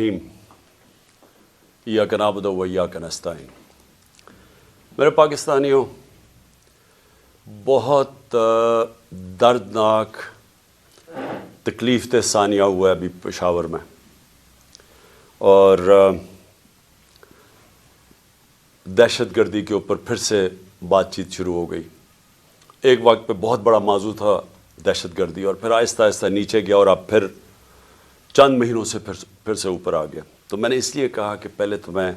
الرحیم ایاک نعبد و ایاک نستعین۔ میرے پاکستانیوں، بہت دردناک تکلیف دہ ثانیہ ہوا ہے ابھی پشاور میں، اور دہشت گردی کے اوپر پھر سے بات چیت شروع ہو گئی۔ ایک وقت پہ بہت بڑا موضوع تھا دہشت گردی، اور پھر آہستہ آہستہ نیچے گیا، اور اب پھر چند مہینوں سے پھر سے اوپر آ گیا۔ تو میں نے اس لیے کہا کہ پہلے تو میں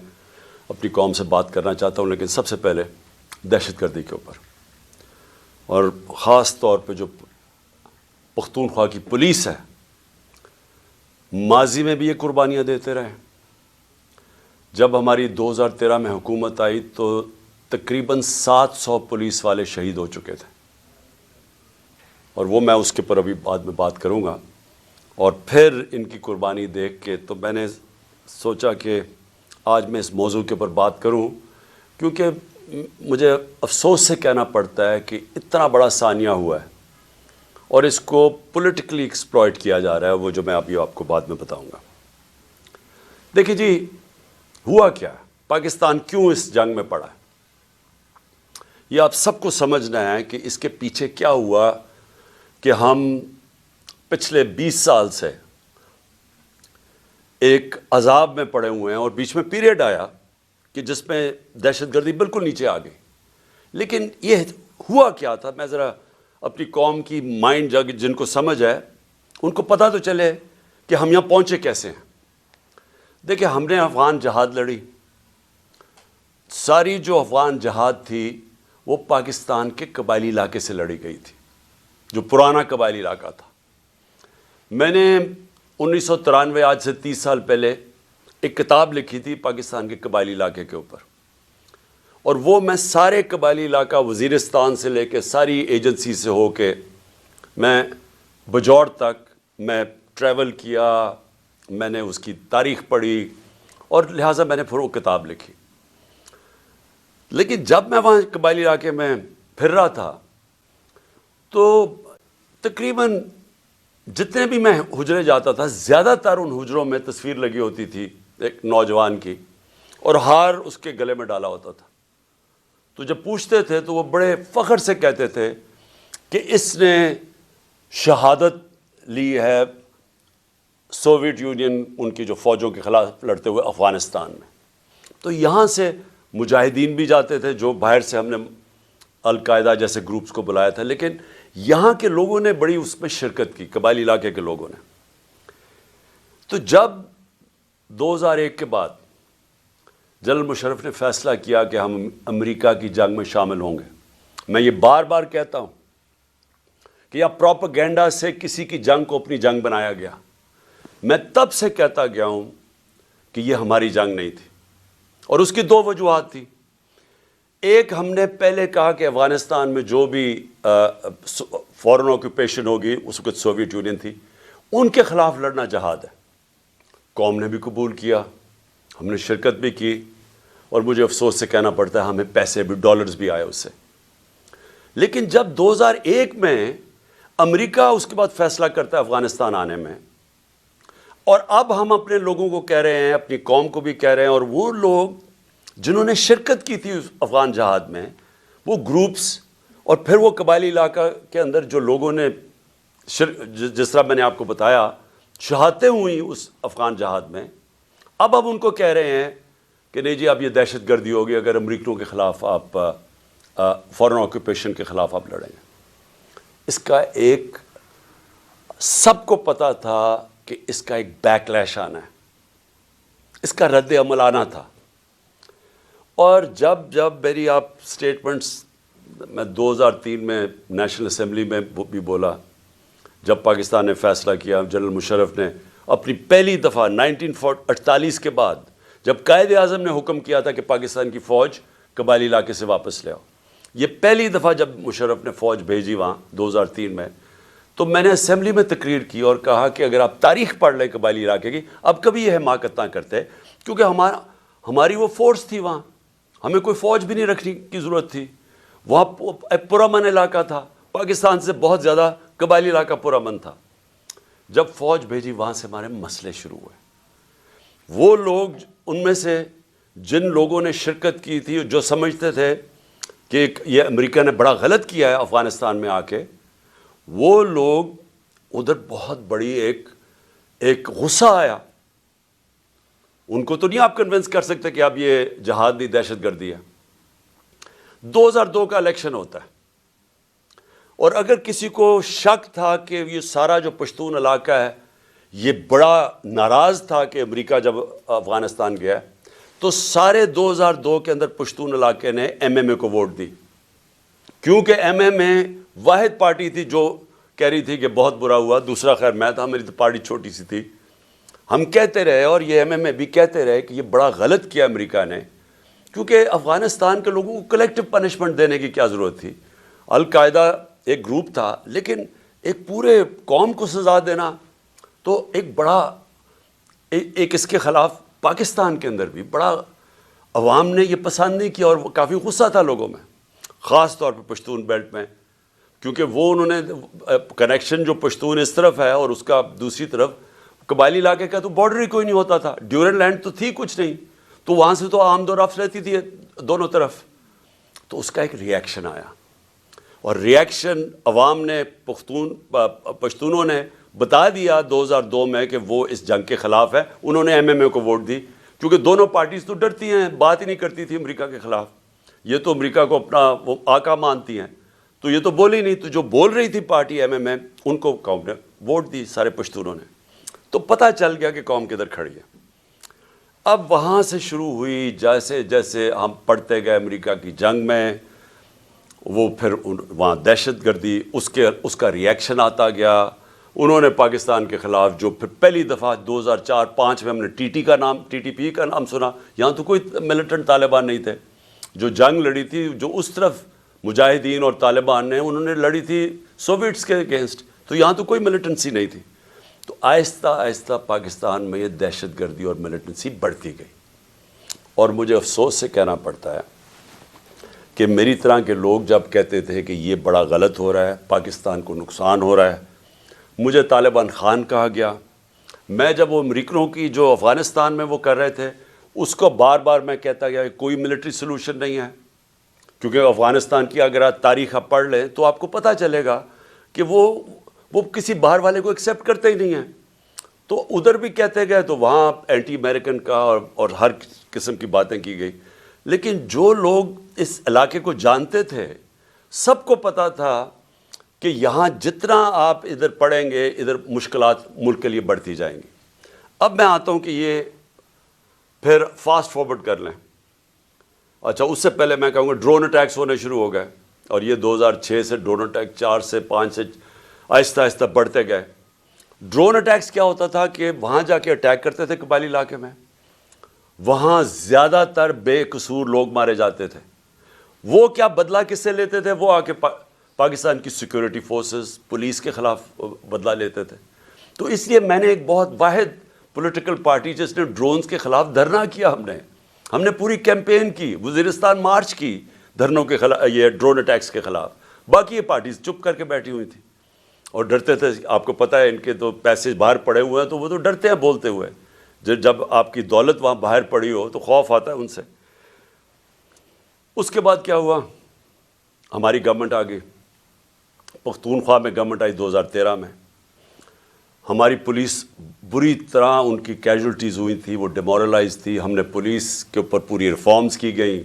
اپنی قوم سے بات کرنا چاہتا ہوں، لیکن سب سے پہلے دہشت گردی کے اوپر، اور خاص طور پہ جو پختونخوا کی پولیس ہے، ماضی میں بھی یہ قربانیاں دیتے رہے۔ جب ہماری 2013 میں حکومت آئی تو تقریباً 700 پولیس والے شہید ہو چکے تھے، اور وہ میں اس کے اوپر ابھی بعد میں بات کروں گا۔ اور پھر ان کی قربانی دیکھ کے تو میں نے سوچا کہ آج میں اس موضوع کے اوپر بات کروں، کیونکہ مجھے افسوس سے کہنا پڑتا ہے کہ اتنا بڑا ثانیہ ہوا ہے اور اس کو پولیٹیکلی ایکسپلائٹ کیا جا رہا ہے، وہ جو میں ابھی آپ کو بعد میں بتاؤں گا۔ دیکھیے جی، ہوا کیا ہے، پاکستان کیوں اس جنگ میں پڑا ہے، یہ آپ سب کو سمجھنا ہے کہ اس کے پیچھے کیا ہوا کہ ہم پچھلے 20 سال سے ایک عذاب میں پڑے ہوئے ہیں، اور بیچ میں پیریڈ آیا کہ جس میں دہشت گردی بالکل نیچے آ گئی۔ لیکن یہ ہوا کیا تھا، میں ذرا اپنی قوم کی مائنڈ جن کو سمجھ ہے ان کو پتہ تو چلے کہ ہم یہاں پہنچے کیسے ہیں۔ دیکھیں، ہم نے افغان جہاد لڑی، ساری جو افغان جہاد تھی وہ پاکستان کے قبائلی علاقے سے لڑی گئی تھی، جو پرانا قبائلی علاقہ تھا۔ میں نے 1993 آج سے 30 سال پہلے ایک کتاب لکھی تھی پاکستان کے قبائلی علاقے کے اوپر، اور وہ میں سارے قبائلی علاقہ وزیرستان سے لے کے ساری ایجنسی سے ہو کے میں بجوڑ تک میں ٹریول کیا، میں نے اس کی تاریخ پڑھی، اور لہٰذا میں نے پھر وہ کتاب لکھی۔ لیکن جب میں وہاں قبائلی علاقے میں پھر رہا تھا تو تقریباً جتنے بھی میں حجرے جاتا تھا، زیادہ تر ان حجروں میں تصویر لگی ہوتی تھی ایک نوجوان کی، اور ہار اس کے گلے میں ڈالا ہوتا تھا۔ تو جب پوچھتے تھے تو وہ بڑے فخر سے کہتے تھے کہ اس نے شہادت لی ہے سوویت یونین ان کی جو فوجوں کے خلاف لڑتے ہوئے افغانستان میں۔ تو یہاں سے مجاہدین بھی جاتے تھے، جو باہر سے ہم نے القاعدہ جیسے گروپس کو بلایا تھا، لیکن یہاں کے لوگوں نے بڑی اس میں شرکت کی، قبائلی علاقے کے لوگوں نے۔ تو جب 2001 کے بعد جنرل مشرف نے فیصلہ کیا کہ ہم امریکہ کی جنگ میں شامل ہوں گے، میں یہ بار بار کہتا ہوں کہ یہ پروپیگنڈا سے کسی کی جنگ کو اپنی جنگ بنایا گیا۔ میں تب سے کہتا گیا ہوں کہ یہ ہماری جنگ نہیں تھی، اور اس کی دو وجوہات تھی۔ ایک، ہم نے پہلے کہا کہ افغانستان میں جو بھی فورن آکوپیشن ہوگی، اس وقت سوویت یونین تھی، ان کے خلاف لڑنا جہاد ہے۔ قوم نے بھی قبول کیا، ہم نے شرکت بھی کی، اور مجھے افسوس سے کہنا پڑتا ہے ہمیں پیسے بھی، ڈالرز بھی آئے اس سے۔ لیکن جب 2001 میں امریکہ اس کے بعد فیصلہ کرتا ہے افغانستان آنے میں، اور اب ہم اپنے لوگوں کو کہہ رہے ہیں، اپنی قوم کو بھی کہہ رہے ہیں، اور وہ لوگ جنہوں نے شرکت کی تھی افغان جہاد میں، وہ گروپس اور پھر وہ قبائلی علاقہ کے اندر جو لوگوں نے جس طرح میں نے آپ کو بتایا شہادتیں ہوئیں اس افغان جہاد میں، اب ان کو کہہ رہے ہیں کہ نہیں جی اب یہ دہشت گردی ہوگی اگر امریکیوں کے خلاف آپ فورن آکوپیشن کے خلاف آپ لڑیں گے۔ اس کا ایک سب کو پتہ تھا کہ اس کا ایک بیک لیش آنا ہے، اس کا رد عمل آنا تھا۔ اور جب میری آپ سٹیٹمنٹس میں 2003 میں نیشنل اسمبلی میں بھی بولا، جب پاکستان نے فیصلہ کیا، جنرل مشرف نے اپنی پہلی دفعہ 1948 کے بعد جب قائد اعظم نے حکم کیا تھا کہ پاکستان کی فوج قبائلی علاقے سے واپس لے آؤ، یہ پہلی دفعہ جب مشرف نے فوج بھیجی وہاں 2003 میں، تو میں نے اسمبلی میں تقریر کی اور کہا کہ اگر آپ تاریخ پڑھ لیں قبائلی علاقے کی، اب کبھی یہ حماقت نہ کرتے، کیونکہ ہماری وہ فورس تھی وہاں، ہمیں کوئی فوج بھی نہیں رکھنے کی ضرورت تھی، وہاں پرامن علاقہ تھا، پاکستان سے بہت زیادہ قبائلی علاقہ پرامن تھا۔ جب فوج بھیجی وہاں سے ہمارے مسئلے شروع ہوئے، وہ لوگ ان میں سے جن لوگوں نے شرکت کی تھی جو سمجھتے تھے کہ یہ امریکہ نے بڑا غلط کیا ہے افغانستان میں آ کے، وہ لوگ ادھر بہت بڑی ایک غصہ آیا. ان کو تو نہیں آپ کنونس کر سکتے کہ اب یہ جہاد نہیں دہشت گردی ہے. 2002 کا الیکشن ہوتا ہے، اور اگر کسی کو شک تھا کہ یہ سارا جو پشتون علاقہ ہے یہ بڑا ناراض تھا کہ امریکہ جب افغانستان گیا، تو سارے 2002 کے اندر پشتون علاقے نے ایم ایم اے کو ووٹ دی، کیونکہ ایم ایم اے واحد پارٹی تھی جو کہہ رہی تھی کہ بہت برا ہوا. دوسرا خیر میں تھا، میری تو پارٹی چھوٹی سی تھی. ہم کہتے رہے اور یہ ایم ایم اے بھی کہتے رہے کہ یہ بڑا غلط کیا امریکہ نے، کیونکہ افغانستان کے لوگوں کو کلیکٹو پنشمنٹ دینے کی کیا ضرورت تھی. القاعدہ ایک گروپ تھا، لیکن ایک پورے قوم کو سزا دینا تو ایک بڑا ایک اس کے خلاف پاکستان کے اندر بھی بڑا عوام نے یہ پسند نہیں کیا، اور کافی غصہ تھا لوگوں میں، خاص طور پہ پشتون بیلٹ میں، کیونکہ وہ انہوں نے کنیکشن جو پشتون اس طرف ہے اور اس کا دوسری طرف قبائلی علاقے کا تو بارڈر ہی کوئی نہیں ہوتا تھا. ڈیورن لینڈ تو تھی کچھ نہیں، تو وہاں سے تو آمد و رفت رہتی تھی دونوں طرف. تو اس کا ایک ریاکشن آیا، اور ریاکشن عوام نے پشتونوں نے بتا دیا 2002 میں کہ وہ اس جنگ کے خلاف ہے. انہوں نے ایم ایم اے کو ووٹ دی، کیونکہ دونوں پارٹیز تو ڈرتی ہیں، بات ہی نہیں کرتی تھی امریکہ کے خلاف. یہ تو امریکہ کو اپنا وہ آقا مانتی ہیں، تو یہ تو بولی نہیں. تو جو بول رہی تھی پارٹی ایم ایم اے، ان کو قوم نے ووٹ دی، سارے پشتونوں نے. تو پتہ چل گیا کہ قوم کدھر کھڑی ہے. اب وہاں سے شروع ہوئی، جیسے جیسے ہم پڑھتے گئے امریکہ کی جنگ میں، وہ پھر وہاں دہشت گردی اس کا ریاکشن آتا گیا. انہوں نے پاکستان کے خلاف جو پھر پہلی دفعہ 2004-05 میں ہم نے ٹی ٹی پی کا نام سنا. یہاں تو کوئی ملیٹنٹ طالبان نہیں تھے. جو جنگ لڑی تھی، جو اس طرف مجاہدین اور طالبان نے انہوں نے لڑی تھی سوویٹس کے اگینسٹ، تو یہاں تو کوئی ملیٹنسی نہیں تھی. تو آہستہ آہستہ پاکستان میں یہ دہشت گردی اور ملیٹنسی بڑھتی گئی. اور مجھے افسوس سے کہنا پڑتا ہے کہ میری طرح کے لوگ جب کہتے تھے کہ یہ بڑا غلط ہو رہا ہے، پاکستان کو نقصان ہو رہا ہے، مجھے طالبان خان کہا گیا. میں جب وہ امریکنوں کی جو افغانستان میں وہ کر رہے تھے، اس کو بار بار میں کہتا گیا کہ کوئی ملٹری سلوشن نہیں ہے، کیونکہ افغانستان کی اگر آپ تاریخ آپ پڑھ لیں تو آپ کو پتہ چلے گا کہ وہ کسی باہر والے کو ایکسیپٹ کرتے ہی نہیں ہیں. تو ادھر بھی کہتے گئے، تو وہاں اینٹی امریکن کا اور ہر قسم کی باتیں کی گئی. لیکن جو لوگ اس علاقے کو جانتے تھے، سب کو پتہ تھا کہ یہاں جتنا آپ ادھر پڑھیں گے، ادھر مشکلات ملک کے لیے بڑھتی جائیں گی. اب میں آتا ہوں کہ یہ پھر فاسٹ فارورڈ کر لیں. اچھا، اس سے پہلے میں کہوں گا ڈرون اٹیکس ہونے شروع ہو گئے، اور یہ 2006 سے ڈرون اٹیک 4 سے 5 سے آہستہ آہستہ بڑھتے گئے. ڈرون اٹیکس کیا ہوتا تھا کہ وہاں جا کے اٹیک کرتے تھے قبائلی علاقے میں، وہاں زیادہ تر بے قصور لوگ مارے جاتے تھے. وہ کیا بدلہ کس سے لیتے تھے؟ وہ آ کے پاکستان کی سیکورٹی فورسز، پولیس کے خلاف بدلہ لیتے تھے. تو اس لیے میں نے ایک بہت واحد پولیٹیکل پارٹی جس نے ڈرونز کے خلاف دھرنا کیا، ہم نے پوری کیمپین کی، وزیرستان مارچ کی دھرنوں کے خلاف، یہ ڈرون اٹیکس کے خلاف. باقی یہ پارٹیز چپ کر کے بیٹھی ہوئی تھیں اور ڈرتے تھے. آپ کو پتہ ہے ان کے تو پیسے باہر پڑے ہوئے ہیں، تو وہ تو ڈرتے ہیں بولتے ہوئے. جب آپ کی دولت وہاں باہر پڑی ہو تو خوف آتا ہے ان سے. اس کے بعد کیا ہوا؟ ہماری گورنمنٹ آ گئی، پختونخوا میں گورنمنٹ آئی 2013 میں. ہماری پولیس بری طرح ان کی کیجولٹیز ہوئی تھی، وہ ڈیمورلائز تھی. ہم نے پولیس کے اوپر پوری ریفارمز کی گئیں.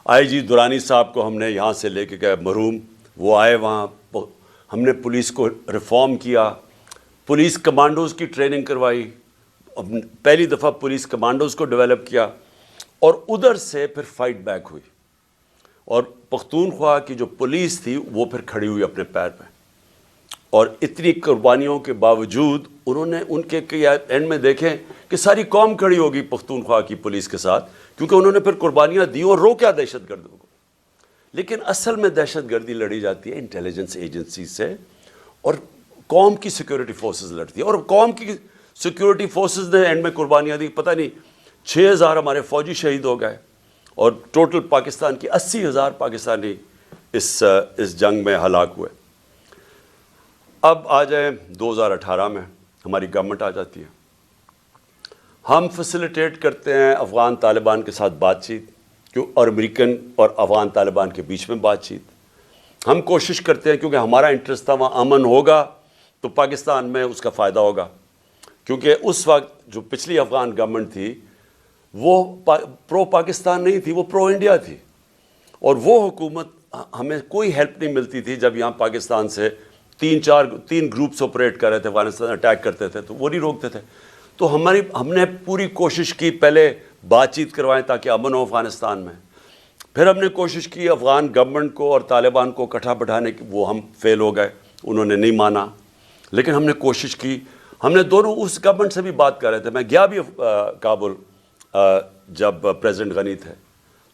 آئی جی درانی صاحب کو ہم نے یہاں سے لے کے گئے مرحوم، وہ آئے وہاں. ہم نے پولیس کو ریفارم کیا، پولیس کمانڈوز کی ٹریننگ کروائی، پہلی دفعہ پولیس کمانڈوز کو ڈیولپ کیا. اور ادھر سے پھر فائٹ بیک ہوئی، اور پختونخوا کی جو پولیس تھی وہ پھر کھڑی ہوئی اپنے پیر پہ. اور اتنی قربانیوں کے باوجود انہوں نے ان کے اینڈ میں دیکھیں کہ ساری قوم کھڑی ہوگی پختونخوا کی پولیس کے ساتھ، کیونکہ انہوں نے پھر قربانیاں دی اور روکا دہشت گردوں کو. لیکن اصل میں دہشت گردی لڑی جاتی ہے انٹیلیجنس ایجنسی سے، اور قوم کی سیکورٹی فورسز لڑتی ہے. اور قوم کی سیکورٹی فورسز نے اینڈ میں قربانیاں دی. پتہ نہیں 6000 ہمارے فوجی شہید ہو گئے، اور ٹوٹل پاکستان کی 80,000 پاکستانی اس جنگ میں ہلاک ہوئے. اب آ جائیں 2018 میں ہماری گورنمنٹ آ جاتی ہے. ہم فیسیلیٹیٹ کرتے ہیں افغان طالبان کے ساتھ بات چیت اور امریکن اور افغان طالبان کے بیچ میں بات چیت. ہم کوشش کرتے ہیں کیونکہ ہمارا انٹرسٹ تھا وہاں امن ہوگا تو پاکستان میں اس کا فائدہ ہوگا. کیونکہ اس وقت جو پچھلی افغان گورنمنٹ تھی وہ پرو پاکستان نہیں تھی, وہ پرو انڈیا تھی, اور وہ حکومت ہمیں کوئی ہیلپ نہیں ملتی تھی. جب یہاں پاکستان سے تین گروپس آپریٹ کر رہے تھے, افغانستان اٹیک کرتے تھے تو وہ نہیں روکتے تھے. تو ہم نے پوری کوشش کی پہلے بات چیت کروائیں تاکہ امن ہو افغانستان میں. پھر ہم نے کوشش کی افغان گورنمنٹ کو اور طالبان کو اکٹھا بٹھانے کی, وہ ہم فیل ہو گئے, انہوں نے نہیں مانا. لیکن ہم نے کوشش کی, ہم نے دونوں اس گورنمنٹ سے بھی بات کر رہے تھے. میں گیا بھی کابل جب پریزیڈنٹ غنی تھے,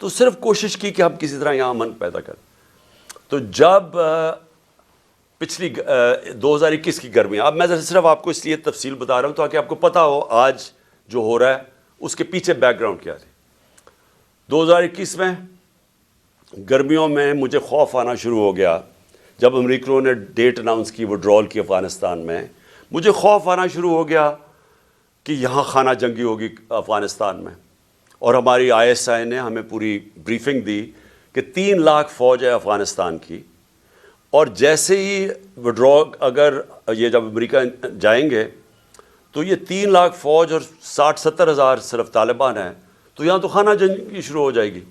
تو صرف کوشش کی کہ ہم کسی طرح یہاں امن پیدا کریں. تو جب پچھلی 2021 کی گرمیاں, اب میں صرف آپ کو اس لیے تفصیل بتا رہا ہوں تاکہ آپ کو پتہ ہو آج جو ہو رہا ہے اس کے پیچھے بیک گراؤنڈ کیا تھی. 2021 میں گرمیوں میں مجھے خوف آنا شروع ہو گیا جب امریکیوں نے ڈیٹ اناؤنس کی وڈرول کی افغانستان میں. مجھے خوف آنا شروع ہو گیا کہ یہاں خانہ جنگی ہوگی افغانستان میں. اور ہماری ISI نے ہمیں پوری بریفنگ دی کہ 3 لاکھ فوج ہے افغانستان کی, اور جیسے ہی وڈرا اگر یہ جب امریکہ جائیں گے تو یہ 3 لاکھ فوج اور 60-70 ہزار صرف طالبان ہیں, تو یہاں تو خانہ جنگی شروع ہو جائے گی.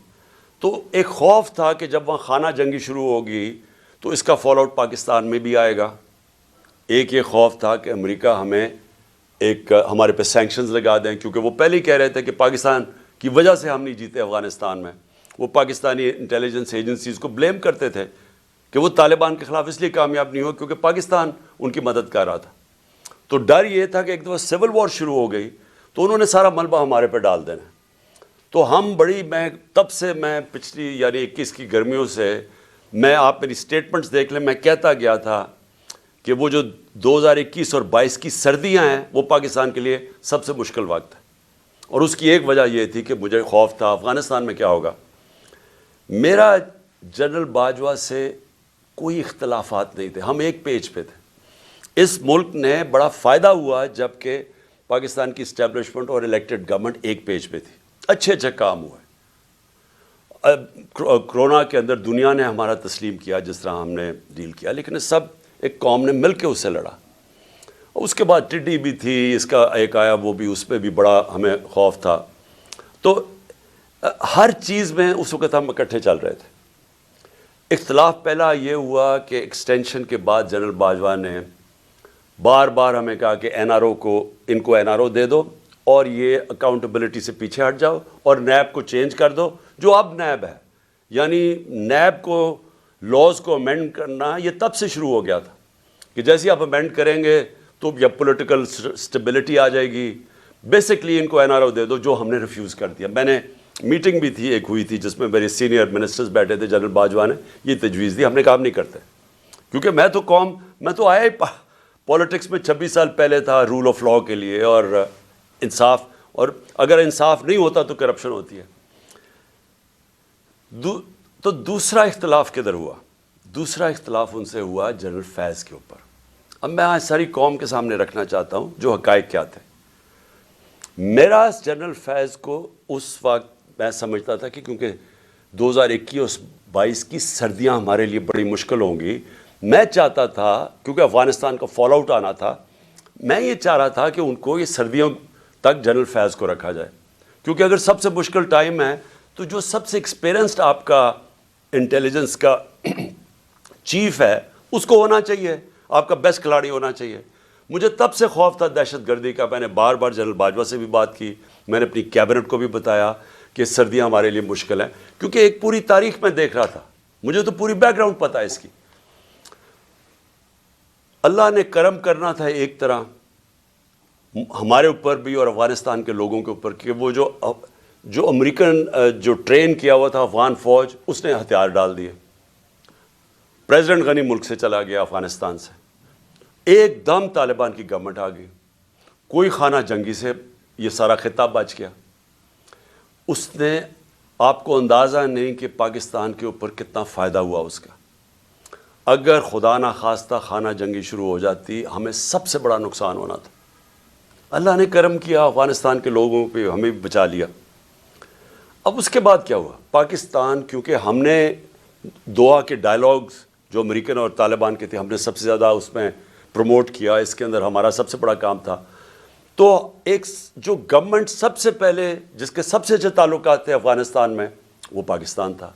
تو ایک خوف تھا کہ جب وہاں خانہ جنگی شروع ہوگی تو اس کا فال آؤٹ پاکستان میں بھی آئے گا. ایک یہ خوف تھا کہ امریکہ ہمیں ہمارے پہ سینکشنز لگا دیں, کیونکہ وہ پہلے ہی کہہ رہے تھے کہ پاکستان کی وجہ سے ہم نہیں جیتے افغانستان میں. وہ پاکستانی انٹیلیجنس ایجنسیز کو بلیم کرتے تھے کہ وہ طالبان کے خلاف اس لیے کامیاب نہیں ہو کیونکہ پاکستان ان کی مدد کر رہا تھا. تو ڈر یہ تھا کہ ایک دفعہ سول وار شروع ہو گئی تو انہوں نے سارا ملبہ ہمارے پہ ڈال دینا. تو ہم تب سے میں پچھلی یعنی 21 کی گرمیوں سے آپ میری سٹیٹمنٹس دیکھ لیں, میں کہتا گیا تھا کہ وہ جو 2021 اور 22 کی سردیاں ہیں وہ پاکستان کے لیے سب سے مشکل وقت ہے. اور اس کی ایک وجہ یہ تھی کہ مجھے خوف تھا افغانستان میں کیا ہوگا. میرا جنرل باجوہ سے کوئی اختلافات نہیں تھے, ہم ایک پیج پہ تھے. اس ملک نے بڑا فائدہ ہوا جب کہ پاکستان کی اسٹیبلشمنٹ اور الیکٹڈ گورنمنٹ ایک پیج پہ تھی, اچھے کام ہوئے. کرونا کے اندر دنیا نے ہمارا تسلیم کیا جس طرح ہم نے ڈیل کیا, لیکن سب ایک قوم نے مل کے اس سے لڑا. اس کے بعد ٹڈی بھی تھی, اس کا ایک آیا وہ بھی, اس پہ بھی بڑا ہمیں خوف تھا. تو ہر چیز میں اس وقت ہم اکٹھے چل رہے تھے. اختلاف پہلا یہ ہوا کہ ایکسٹینشن کے بعد جنرل باجوہ نے بار بار ہمیں کہا کہ NRO کو NRO دے دو اور یہ اکاؤنٹیبلٹی سے پیچھے ہٹ جاؤ اور نیب کو چینج کر دو جو اب نیب ہے. یعنی نیب کو لاز کو امینڈ کرنا یہ تب سے شروع ہو گیا تھا کہ جیسے آپ امینڈ کریں گے تو یا پولیٹیکل سٹیبلٹی آ جائے گی. بیسکلی NRO دے دو, جو ہم نے ریفیوز کر دیا. میں نے میٹنگ بھی تھی ایک ہوئی تھی جس میں میرے سینئر منسٹرز بیٹھے تھے, جنرل باجوہ نے یہ تجویز دی, ہم نے کام نہیں کرتے کیونکہ میں تو آیا ہی پالیٹکس میں 26 سال پہلے تھا رول آف لاء کے لیے اور انصاف, اور اگر انصاف نہیں ہوتا تو کرپشن ہوتی ہے. تو دوسرا اختلاف کدھر ہوا؟ دوسرا اختلاف ان سے ہوا جنرل فیض کے اوپر. اب میں آج ساری قوم کے سامنے رکھنا چاہتا ہوں جو حقائق کیا تھے. میرا جنرل فیض کو اس وقت میں سمجھتا تھا کہ کیونکہ 2021-22 کی سردیاں ہمارے لیے بڑی مشکل ہوں گی, میں چاہتا تھا کیونکہ افغانستان کا فال آؤٹ آنا تھا, میں یہ چاہ رہا تھا کہ ان کو یہ سردیوں تک جنرل فیض کو رکھا جائے. کیونکہ اگر سب سے مشکل ٹائم ہے تو جو سب سے ایکسپیرینسڈ آپ کا انٹیلیجنس کا چیف ہے اس کو ہونا چاہیے, آپ کا بیسٹ کھلاڑی ہونا چاہیے. مجھے تب سے خوف تھا دہشت گردی کا. میں نے بار بار جنرل باجوہ سے بھی بات کی, میں نے اپنی کیبنٹ کو بھی بتایا کہ سردیاں ہمارے لیے مشکل ہیں, کیونکہ ایک پوری تاریخ میں دیکھ رہا تھا, مجھے تو پوری بیک گراؤنڈ پتہ ہے اس کی. اللہ نے کرم کرنا تھا ایک طرح ہمارے اوپر بھی اور افغانستان کے لوگوں کے اوپر کہ وہ جو امریکن جو ٹرین کیا ہوا تھا افغان فوج, اس نے ہتھیار ڈال دیے. پریزیڈنٹ غنی ملک سے چلا گیا افغانستان سے, ایک دم طالبان کی گورنمنٹ آ گئی, کوئی خانہ جنگی سے یہ سارا خطہ بچ گیا. اس نے آپ کو اندازہ نہیں کہ پاکستان کے اوپر کتنا فائدہ ہوا اس کا. اگر خدا نخواستہ خانہ جنگی شروع ہو جاتی ہمیں سب سے بڑا نقصان ہونا تھا. اللہ نے کرم کیا، افغانستان کے لوگوں پہ ہمیں بھی بچا لیا۔ اب اس کے بعد کیا ہوا؟ پاکستان، کیونکہ ہم نے دوحہ کے ڈائلاگز جو امریکن اور طالبان کے تھے ہم نے سب سے زیادہ اس میں پروموٹ کیا، اس کے اندر ہمارا سب سے بڑا کام تھا۔ تو ایک جو گورنمنٹ سب سے پہلے جس کے سب سے اچھے تعلقات تھے افغانستان میں وہ پاکستان تھا،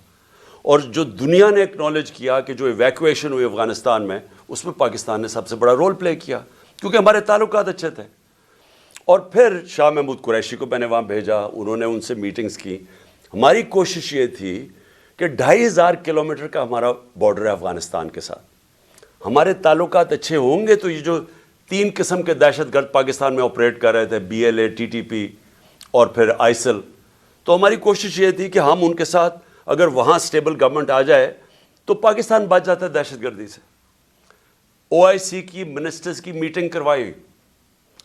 اور جو دنیا نے ایکنالج کیا کہ جو ایویکویشن ہوئی افغانستان میں اس میں پاکستان نے سب سے بڑا رول پلے کیا، کیونکہ ہمارے تعلقات اچھے تھے۔ اور پھر شاہ محمود قریشی کو میں نے وہاں بھیجا، انہوں نے ان سے میٹنگز کی۔ ہماری کوشش یہ تھی کہ 2500 کلومیٹر کا ہمارا بارڈر ہے افغانستان کے ساتھ، ہمارے تعلقات اچھے ہوں گے تو یہ جو 3 قسم کے دہشت گرد پاکستان میں آپریٹ کر رہے تھے، BLA، TTP اور پھر ISIL، تو ہماری کوشش یہ تھی کہ ہم ان کے ساتھ اگر وہاں سٹیبل گورنمنٹ آ جائے تو پاکستان بچ جاتا ہے دہشت گردی سے۔ OIC کی منسٹرز کی میٹنگ کروائی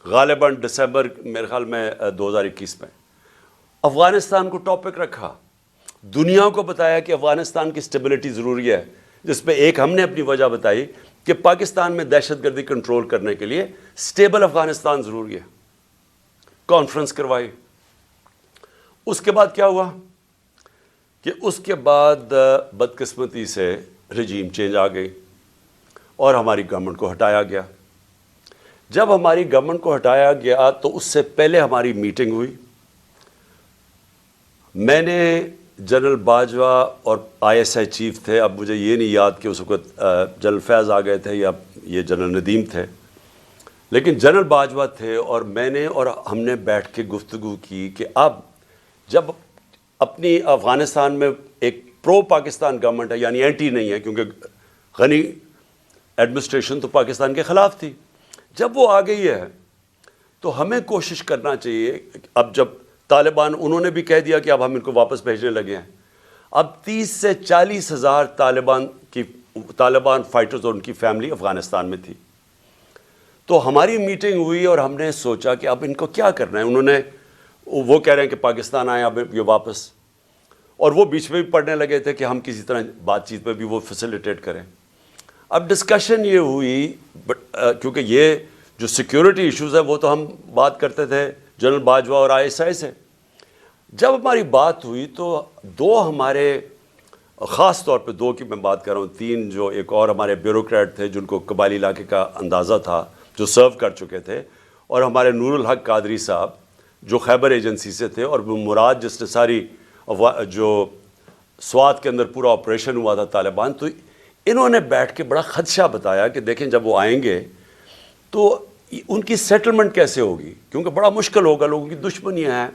غالباً دسمبر میرے خیال میں 2021 میں، افغانستان کو ٹاپک رکھا، دنیا کو بتایا کہ افغانستان کی سٹیبلٹی ضروری ہے، جس پہ ایک ہم نے اپنی وجہ بتائی کہ پاکستان میں دہشت گردی کنٹرول کرنے کے لیے سٹیبل افغانستان ضروری ہے۔ کانفرنس کروائی۔ اس کے بعد کیا ہوا کہ اس کے بعد بدقسمتی سے رجیم چینج آ گئی اور ہماری گورنمنٹ کو ہٹایا گیا۔ جب ہماری گورنمنٹ کو ہٹایا گیا تو اس سے پہلے ہماری میٹنگ ہوئی، میں نے جنرل باجوہ اور ISI چیف تھے، اب مجھے یہ نہیں یاد کہ اس وقت جنرل فیض آ گئے تھے یا یہ جنرل ندیم تھے، لیکن جنرل باجوہ تھے اور میں نے اور ہم نے بیٹھ کے گفتگو کی کہ اب جب اپنی افغانستان میں ایک پرو پاکستان گورنمنٹ ہے، یعنی اینٹی نہیں ہے، کیونکہ غنی ایڈمنسٹریشن تو پاکستان کے خلاف تھی، جب وہ آ گئی ہے تو ہمیں کوشش کرنا چاہیے۔ اب جب طالبان انہوں نے بھی کہہ دیا کہ اب ہم ان کو واپس بھیجنے لگے ہیں، اب 30 سے 40 ہزار طالبان فائٹرز اور ان کی فیملی افغانستان میں تھی۔ تو ہماری میٹنگ ہوئی اور ہم نے سوچا کہ اب ان کو کیا کرنا ہے۔ وہ کہہ رہے ہیں کہ پاکستان آئے اب یہ واپس، اور وہ بیچ میں بھی پڑھنے لگے تھے کہ ہم کسی طرح بات چیت میں بھی وہ فیسیلیٹیٹ کریں۔ اب ڈسکشن یہ ہوئی، کیونکہ یہ جو سیکیورٹی ایشوز ہے وہ تو ہم بات کرتے تھے جنرل باجوہ اور ISI سے۔ جب ہماری بات ہوئی تو دو ہمارے، خاص طور پہ 2 کی میں بات کر رہا ہوں، 3 جو ایک اور ہمارے بیوروکریٹ تھے جن کو قبائلی علاقے کا اندازہ تھا، جو سرو کر چکے تھے، اور ہمارے نور الحق قادری صاحب جو خیبر ایجنسی سے تھے، اور مراد جس نے ساری جو سوات کے اندر پورا آپریشن ہوا تھا طالبان، تو انہوں نے بیٹھ کے بڑا خدشہ بتایا کہ دیکھیں جب وہ آئیں گے تو ان کی سیٹلمنٹ کیسے ہوگی، کیونکہ بڑا مشکل ہوگا، لوگوں کی دشمنیاں ہیں،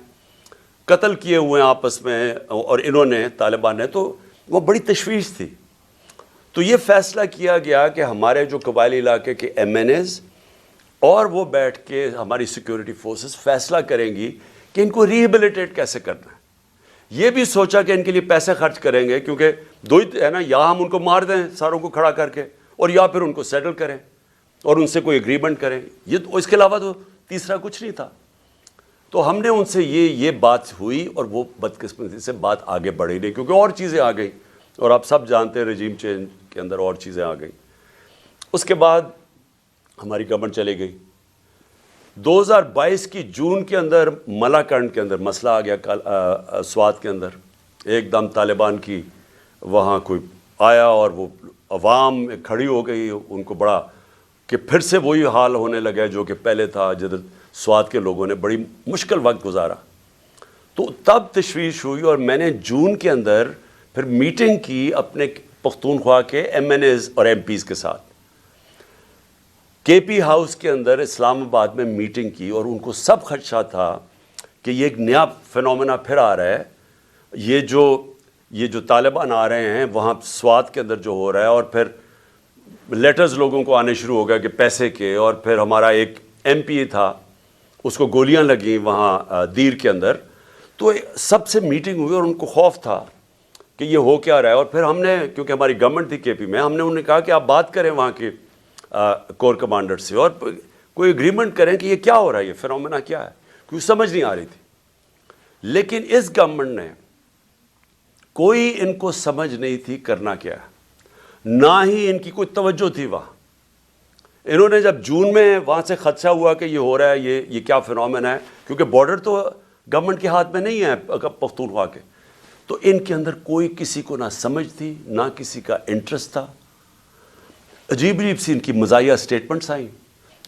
قتل کیے ہوئے ہیں آپس میں، اور انہوں نے طالبان نے، تو وہ بڑی تشویش تھی۔ تو یہ فیصلہ کیا گیا کہ ہمارے جو قبائلی علاقے کے MNAs اور وہ بیٹھ کے ہماری سیکیورٹی فورسز فیصلہ کریں گی کہ ان کو ریہیبلیٹیٹ کیسے کرنا ہے۔ یہ بھی سوچا کہ ان کے لیے پیسے خرچ کریں گے، کیونکہ 2 ہی ہے نا، یا ہم ان کو مار دیں ساروں کو کھڑا کر کے، اور یا پھر ان کو سیٹل کریں اور ان سے کوئی اگریمنٹ کریں، اس کے علاوہ تو تیسرا کچھ نہیں تھا۔ تو ہم نے ان سے یہ بات ہوئی، اور وہ بدقسمتی سے بات آگے بڑھی نہیں، کیونکہ اور چیزیں آ گئیں، اور آپ سب جانتے ہیں رجیم چینج کے اندر اور چیزیں آ گئیں۔ اس کے بعد ہماری گورنمنٹ چلی گئی۔ 2022 کی جون کے اندر ملاکنڈ کے اندر مسئلہ آ گیا، سوات کے اندر ایک دم طالبان کی وہاں کوئی آیا اور وہ عوام کھڑی ہو گئی، ان کو بڑا کہ پھر سے وہی حال ہونے لگا جو کہ پہلے تھا، جدھر سوات کے لوگوں نے بڑی مشکل وقت گزارا۔ تو تب تشویش ہوئی، اور میں نے جون کے اندر پھر میٹنگ کی اپنے پختونخوا کے MNAs اور MPs کے ساتھ، KP ہاؤس کے اندر اسلام آباد میں میٹنگ کی، اور ان کو سب خدشہ تھا کہ یہ ایک نیا فینومینا پھر آ رہا ہے، یہ جو طالبان آ رہے ہیں وہاں سوات کے اندر جو ہو رہا ہے، اور پھر لیٹرز لوگوں کو آنے شروع ہو گیا کہ پیسے کے، اور پھر ہمارا ایک MP تھا اس کو گولیاں لگیں وہاں دیر کے اندر۔ تو سب سے میٹنگ ہوئی اور ان کو خوف تھا کہ یہ ہو کیا رہا ہے، اور پھر ہم نے، کیونکہ ہماری گورنمنٹ تھی KP میں، ہم نے انہیں کہا کہ آپ بات کریں وہاں کے کور کمانڈر سے اور کوئی اگریمنٹ کریں کہ یہ کیا ہو رہا ہے، یہ فینومینا کیا ہے، کیونکہ سمجھ نہیں آ رہی تھی۔ لیکن اس گورنمنٹ نے کوئی ان کو سمجھ نہیں تھی کرنا کیا ہے، نہ ہی ان کی کوئی توجہ تھی وہاں۔ انہوں نے جب جون میں وہاں سے خدشہ ہوا کہ یہ ہو رہا ہے، یہ کیا فنومنا ہے، کیونکہ بارڈر تو گورنمنٹ کے ہاتھ میں نہیں ہے پختونخوا کے، تو ان کے اندر کوئی کسی کو نہ سمجھ تھی، نہ کسی کا انٹرسٹ تھا. عجیب عجیب سی ان کی مزاحیہ سٹیٹمنٹس آئیں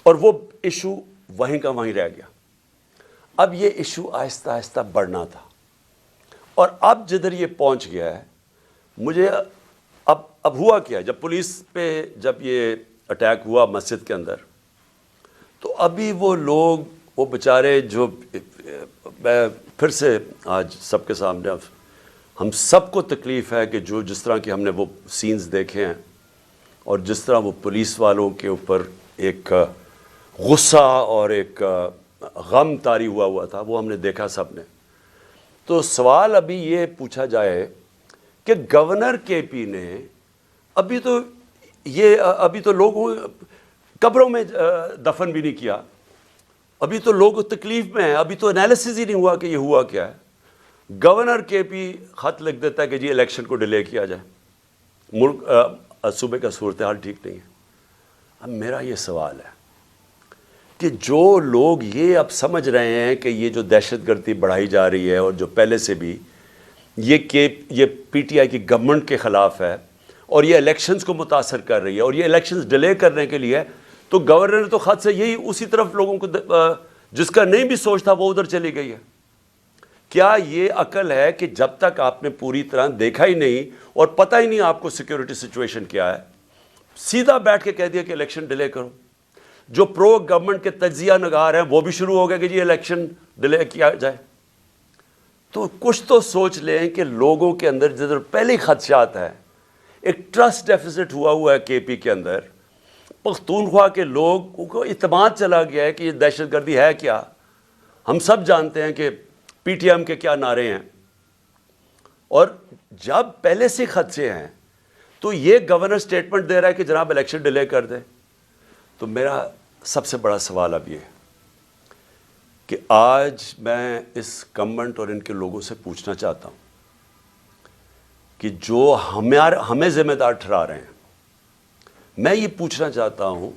اور وہ ایشو وہیں کا وہیں رہ گیا. اب یہ ایشو آہستہ آہستہ بڑھنا تھا، اور اب جدھر یہ پہنچ گیا ہے، مجھے اب ہوا کیا، جب پولیس پہ جب یہ اٹیک ہوا مسجد کے اندر، تو ابھی وہ لوگ، وہ بیچارے، جو میں پھر سے آج سب کے سامنے، ہم سب کو تکلیف ہے کہ جس طرح کی ہم نے وہ سینز دیکھے ہیں، اور جس طرح وہ پولیس والوں کے اوپر ایک غصہ اور ایک غم طاری ہوا تھا، وہ ہم نے دیکھا سب نے. تو سوال ابھی یہ پوچھا جائے کہ گورنر کے پی نے ابھی تو لوگوں قبروں میں دفن بھی نہیں کیا، ابھی تو لوگ تکلیف میں ہیں، ابھی تو انالیسس ہی نہیں ہوا کہ یہ ہوا کیا ہے. گورنر کے پی خط لکھ دیتا ہے کہ جی الیکشن کو ڈیلے کیا جائے، ملک صوبے کا صورتحال ٹھیک نہیں ہے. اب میرا یہ سوال ہے کہ جو لوگ یہ اب سمجھ رہے ہیں کہ یہ جو دہشت گردی بڑھائی جا رہی ہے، اور جو پہلے سے بھی یہ پی ٹی آئی کی گورنمنٹ کے خلاف ہے، اور یہ الیکشنز کو متاثر کر رہی ہے، اور یہ الیکشنز ڈیلے کرنے کے لیے، تو گورنر نے تو خط سے یہی اسی طرف لوگوں کو، جس کا نہیں بھی سوچ تھا وہ ادھر چلی گئی ہے. کیا یہ عقل ہے کہ جب تک آپ نے پوری طرح دیکھا ہی نہیں اور پتہ ہی نہیں آپ کو سیکیورٹی سچویشن کیا ہے، سیدھا بیٹھ کے کہہ دیا کہ الیکشن ڈیلے کرو؟ جو پرو گورنمنٹ کے تجزیہ نگار ہیں وہ بھی شروع ہو گئے کہ جی الیکشن ڈیلے کیا جائے. تو کچھ تو سوچ لیں کہ لوگوں کے اندر جدھر پہلے ہی خدشات ہے، ایک ٹرسٹ ڈیفیسٹ ہوا ہے کے پی کے اندر، پختونخوا کے لوگوں کو اعتماد چلا گیا ہے کہ یہ دہشت گردی ہے کیا. ہم سب جانتے ہیں کہ پی ٹی ایم کے کیا نعرے ہیں، اور جب پہلے سے خدشے ہیں تو یہ گورنر سٹیٹمنٹ دے رہا ہے کہ جناب الیکشن ڈیلے کر دے. تو میرا سب سے بڑا سوال اب یہ ہے کہ آج میں اس گورنمنٹ اور ان کے لوگوں سے پوچھنا چاہتا ہوں کہ جو ہمیں ذمہ دار ٹھہرا رہے ہیں، میں یہ پوچھنا چاہتا ہوں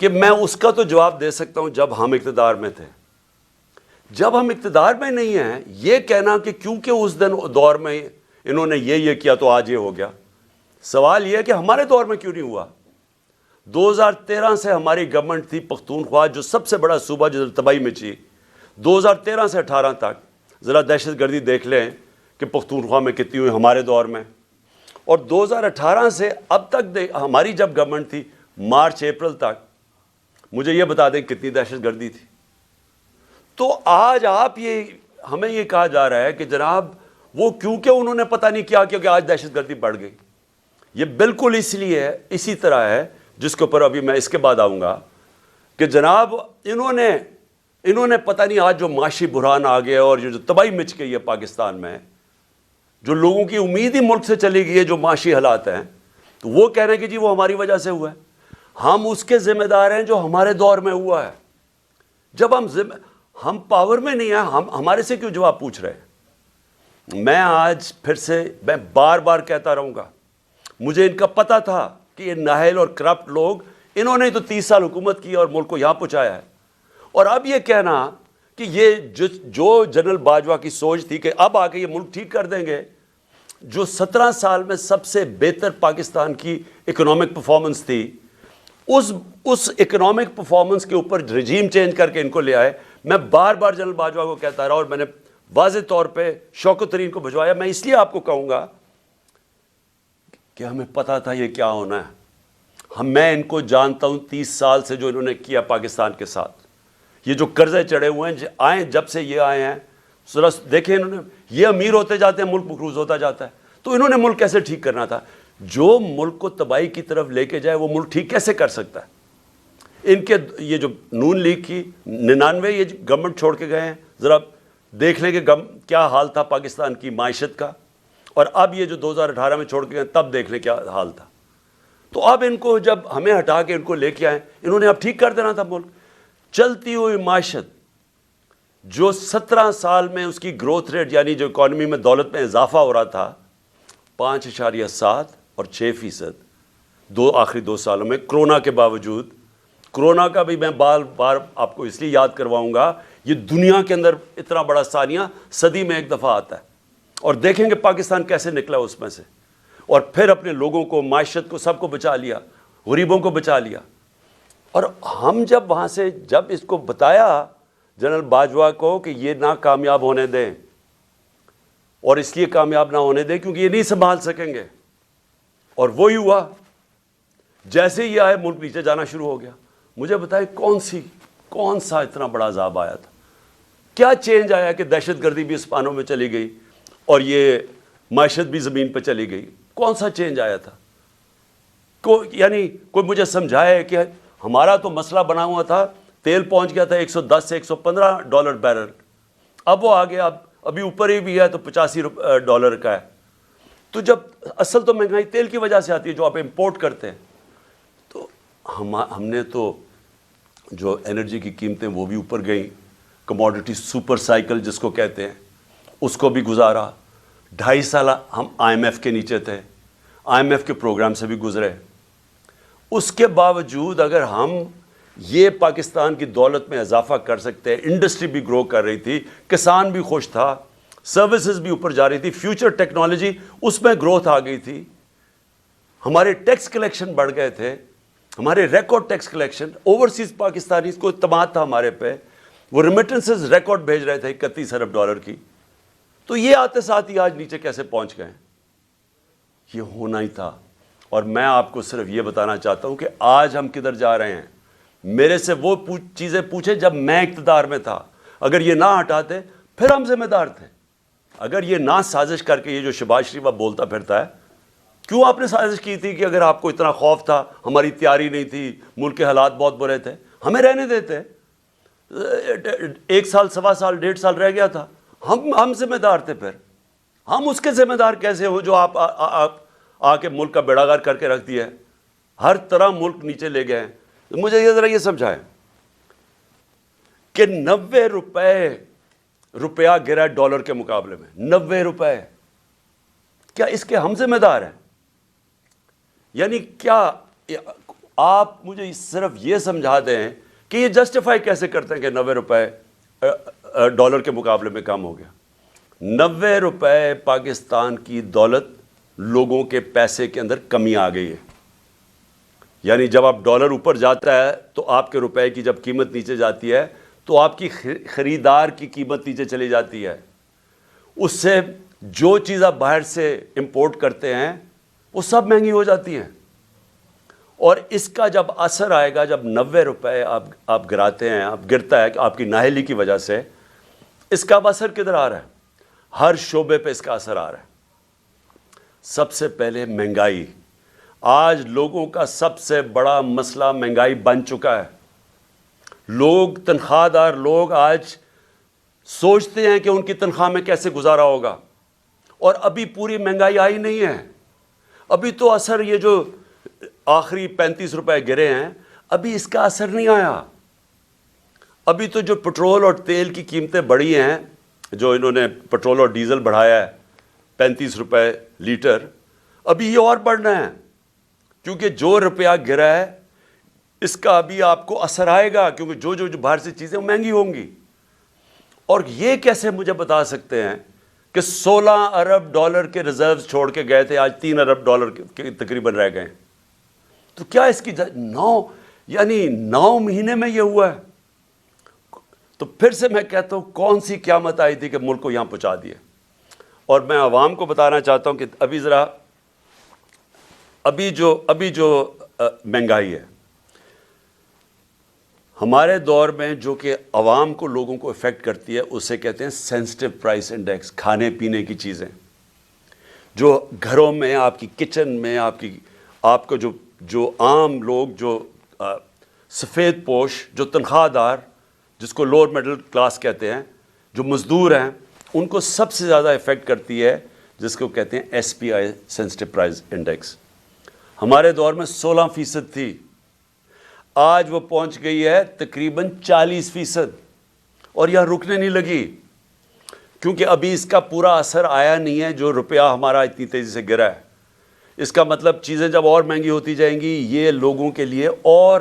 کہ میں اس کا تو جواب دے سکتا ہوں جب ہم اقتدار میں تھے. جب ہم اقتدار میں نہیں ہیں، یہ کہنا کہ کیونکہ اس دور میں انہوں نے یہ کیا تو آج یہ ہو گیا. سوال یہ ہے کہ ہمارے دور میں کیوں نہیں ہوا؟ 2013 سے ہماری گورنمنٹ تھی پختونخوا، جو سب سے بڑا صوبہ جو تباہی مچی. 2013 سے 18 تک ذرا دہشت گردی دیکھ لیں کہ پختونخوا میں کتنی ہوئی ہمارے دور میں، اور 2018 سے اب تک ہماری جب گورنمنٹ تھی، مارچ اپریل تک، مجھے یہ بتا دیں کتنی دہشت گردی تھی. تو آج ہمیں یہ کہا جا رہا ہے کہ جناب وہ کیونکہ انہوں نے پتہ نہیں کیا کیونکہ آج دہشت گردی بڑھ گئی. یہ بالکل اسی طرح ہے، جس کے اوپر ابھی میں اس کے بعد آؤں گا، کہ جناب انہوں نے پتہ نہیں آج جو معاشی بحران آ گیا اور جو تباہی مچ گئی ہے پاکستان میں، جو لوگوں کی امید ہی ملک سے چلی گئی ہے، جو معاشی حالات ہیں، تو وہ کہہ رہے ہیں کہ جی وہ ہماری وجہ سے ہوا ہے. ہم اس کے ذمہ دار ہیں جو ہمارے دور میں ہوا ہے. جب ہم پاور میں نہیں ہیں، ہمارے سے کیوں جواب پوچھ رہے ہیں؟ میں آج پھر سے میں بار بار کہتا رہوں گا، مجھے ان کا پتہ تھا کہ یہ نااہل اور کرپٹ لوگ، انہوں نے تو 30 سال حکومت کی اور ملک کو یہاں پہنچایا ہے. اور اب یہ کہنا کہ یہ جو جنرل باجوہ کی سوچ تھی کہ اب آ کے یہ ملک ٹھیک کر دیں گے، جو 17 سال میں سب سے بہتر پاکستان کی اکنامک پرفارمنس تھی، اس اکنامک پرفارمنس کے اوپر رجیم چینج کر کے ان کو لے آئے. میں بار بار جنرل باجوہ کو کہتا رہا، اور میں نے واضح طور پہ شوکت ترین کو بھجوایا. میں اس لیے آپ کو کہوں گا کہ ہمیں پتہ تھا یہ کیا ہونا ہے. میں ان کو جانتا ہوں 30 سال سے، جو انہوں نے کیا پاکستان کے ساتھ. یہ جو قرضے چڑھے ہوئے ہیں جب سے یہ آئے ہیں، ذرا دیکھیں انہوں نے، یہ امیر ہوتے جاتے ہیں، ملک مقروض ہوتا جاتا ہے. تو انہوں نے ملک کیسے ٹھیک کرنا تھا؟ جو ملک کو تباہی کی طرف لے کے جائے وہ ملک ٹھیک کیسے کر سکتا ہے؟ ان کے یہ جو نون لیگ کی 99 یہ گورنمنٹ چھوڑ کے گئے ہیں، ذرا دیکھ لیں کہ کیا حال تھا پاکستان کی معیشت کا، اور اب یہ جو 2018 میں چھوڑ کے گئے تب دیکھ لیں کیا حال تھا. تو اب ان کو جب ہمیں ہٹا کے ان کو لے کے آئے، انہوں نے اب ٹھیک کر دینا تھا ملک. چلتی ہوئی معیشت جو 17 سال میں اس کی گروتھ ریٹ، یعنی جو اکانومی میں دولت میں اضافہ ہو رہا تھا 5.7 اور 6%، آخری 2 سالوں میں کرونا کے باوجود کورونا کا بھی میں بار بار آپ کو اس لیے یاد کرواؤں گا، یہ دنیا کے اندر اتنا بڑا سانیہ صدی میں ایک دفعہ آتا ہے، اور دیکھیں گے پاکستان کیسے نکلا اس میں سے، اور پھر اپنے لوگوں کو، معیشت کو، سب کو بچا لیا، غریبوں کو بچا لیا۔ اور ہم جب وہاں سے جب اس کو بتایا جنرل باجوہ کو کہ یہ نہ کامیاب ہونے دیں، اور اس لیے کامیاب نہ ہونے دیں کیونکہ یہ نہیں سنبھال سکیں گے، اور وہی ہوا، جیسے ہی آئے ملک نیچے جانا شروع ہو گیا۔ مجھے بتائیں کون سا اتنا بڑا عذاب آیا تھا؟ کیا چینج آیا کہ دہشت گردی بھی اسپانوں میں چلی گئی اور یہ معیشت بھی زمین پہ چلی گئی؟ کون سا چینج آیا تھا؟ یعنی کوئی مجھے سمجھائے کہ ہمارا تو مسئلہ بنا ہوا تھا، تیل پہنچ گیا تھا 110 سے $115 بیرل، اب وہ آگے ابھی اوپر ہی بھی ہے تو $85 کا ہے۔ تو جب اصل تو مہنگائی تیل کی وجہ سے آتی ہے جو آپ امپورٹ کرتے ہیں، تو ہم نے تو جو انرجی کی قیمتیں وہ بھی اوپر گئیں، کموڈٹی سپر سائیکل جس کو کہتے ہیں اس کو بھی گزارا۔ 2.5 سال ہم IMF کے نیچے تھے، IMF کے پروگرام سے بھی گزرے۔ اس کے باوجود اگر ہم یہ پاکستان کی دولت میں اضافہ کر سکتے ہیں، انڈسٹری بھی گرو کر رہی تھی، کسان بھی خوش تھا، سروسز بھی اوپر جا رہی تھی، فیوچر ٹیکنالوجی اس میں گروتھ آ گئی تھی، ہمارے ٹیکس کلیکشن بڑھ گئے تھے، ہمارے record tax collection, overseas Pakistani کو اعتماد تھا ہمارے پہ، وہ ریمیٹنسز ریکارڈ بھیج رہے تھے $31 ارب کی۔ تو یہ آتے ساتھ ہی آج نیچے کیسے پہنچ گئے؟ یہ ہونا ہی تھا۔ اور میں آپ کو صرف یہ بتانا چاہتا ہوں کہ آج ہم کدھر جا رہے ہیں۔ میرے سے وہ چیزیں پوچھیں جب میں اقتدار میں تھا، اگر یہ نہ ہٹاتے پھر ہم ذمہ دار تھے۔ اگر یہ نہ سازش کر کے، یہ جو شہباز شریف اب بولتا پھرتا ہے، کیوں آپ نے سازش کی تھی کہ اگر آپ کو اتنا خوف تھا، ہماری تیاری نہیں تھی، ملک کے حالات بہت برے تھے، ہمیں رہنے دیتے۔ 1 سال، 1.25 سال، 1.5 سال رہ گیا تھا، ہم ذمہ دار تھے۔ پھر ہم اس کے ذمہ دار کیسے ہو جو آپ آ کے ملک کا بیڑا غرق کر کے رکھ دیا ہے، ہر طرح ملک نیچے لے گئے ہیں۔ مجھے یہ ذرا یہ سمجھائیں کہ 90 روپیہ گرا ڈالر کے مقابلے میں، 90 روپے، کیا اس کے ہم ذمہ دار ہیں؟ یعنی کیا آپ مجھے صرف یہ سمجھا دیں کہ یہ جسٹیفائی کیسے کرتے ہیں کہ 90 روپے ڈالر کے مقابلے میں کم ہو گیا؟ 90 روپے پاکستان کی دولت، لوگوں کے پیسے کے اندر کمی آ گئی ہے۔ یعنی جب آپ ڈالر اوپر جاتا ہے تو آپ کے روپے کی جب قیمت نیچے جاتی ہے تو آپ کی خریدار کی قیمت نیچے چلی جاتی ہے۔ اس سے جو چیز آپ باہر سے امپورٹ کرتے ہیں وہ سب مہنگی ہو جاتی ہیں، اور اس کا جب اثر آئے گا، جب 90 روپے آپ گراتے ہیں، آپ گرتا ہے آپ کی نااہلی کی وجہ سے، اس کا اب اثر کدھر آ رہا ہے؟ ہر شعبے پہ اس کا اثر آ رہا ہے۔ سب سے پہلے مہنگائی۔ آج لوگوں کا سب سے بڑا مسئلہ مہنگائی بن چکا ہے۔ لوگ، تنخواہ دار لوگ آج سوچتے ہیں کہ ان کی تنخواہ میں کیسے گزارا ہوگا، اور ابھی پوری مہنگائی آئی نہیں ہے۔ ابھی تو اثر، یہ جو آخری 35 روپے گرے ہیں، ابھی اس کا اثر نہیں آیا۔ ابھی تو جو پٹرول اور تیل کی قیمتیں بڑھی ہیں، جو انہوں نے پٹرول اور ڈیزل بڑھایا ہے 35 روپے لیٹر، ابھی یہ اور بڑھنا ہے، کیونکہ جو روپیہ گرا ہے اس کا ابھی آپ کو اثر آئے گا، کیونکہ جو باہر سے چیزیں مہنگی ہوں گی۔ اور یہ کیسے مجھے بتا سکتے ہیں کہ 16 ارب ڈالر کے ریزروز چھوڑ کے گئے تھے، آج 3 ارب ڈالر کے تقریباً رہ گئے؟ تو کیا اس کی 9 مہینے میں یہ ہوا ہے؟ تو پھر سے میں کہتا ہوں، کون سی قیامت آئی تھی کہ ملک کو یہاں پہنچا دیا؟ اور میں عوام کو بتانا چاہتا ہوں کہ ابھی جو مہنگائی ہے ہمارے دور میں، جو کہ عوام کو، لوگوں کو افیکٹ کرتی ہے، اسے کہتے ہیں سینسٹیو پرائس انڈیکس۔ کھانے پینے کی چیزیں جو گھروں میں، آپ کی کچن میں، آپ کو جو عام لوگ، جو سفید پوش، جو تنخواہ دار، جس کو لوور مڈل کلاس کہتے ہیں، جو مزدور ہیں، ان کو سب سے زیادہ افیکٹ کرتی ہے، جس کو کہتے ہیں SPI، سینسٹیو پرائس انڈیکس۔ ہمارے دور میں 16% تھی، آج وہ پہنچ گئی ہے تقریباً 40%، اور یہاں رکنے نہیں لگی، کیونکہ ابھی اس کا پورا اثر آیا نہیں ہے جو روپیہ ہمارا اتنی تیزی سے گرا ہے۔ اس کا مطلب چیزیں جب اور مہنگی ہوتی جائیں گی، یہ لوگوں کے لیے اور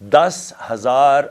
10,000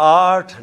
8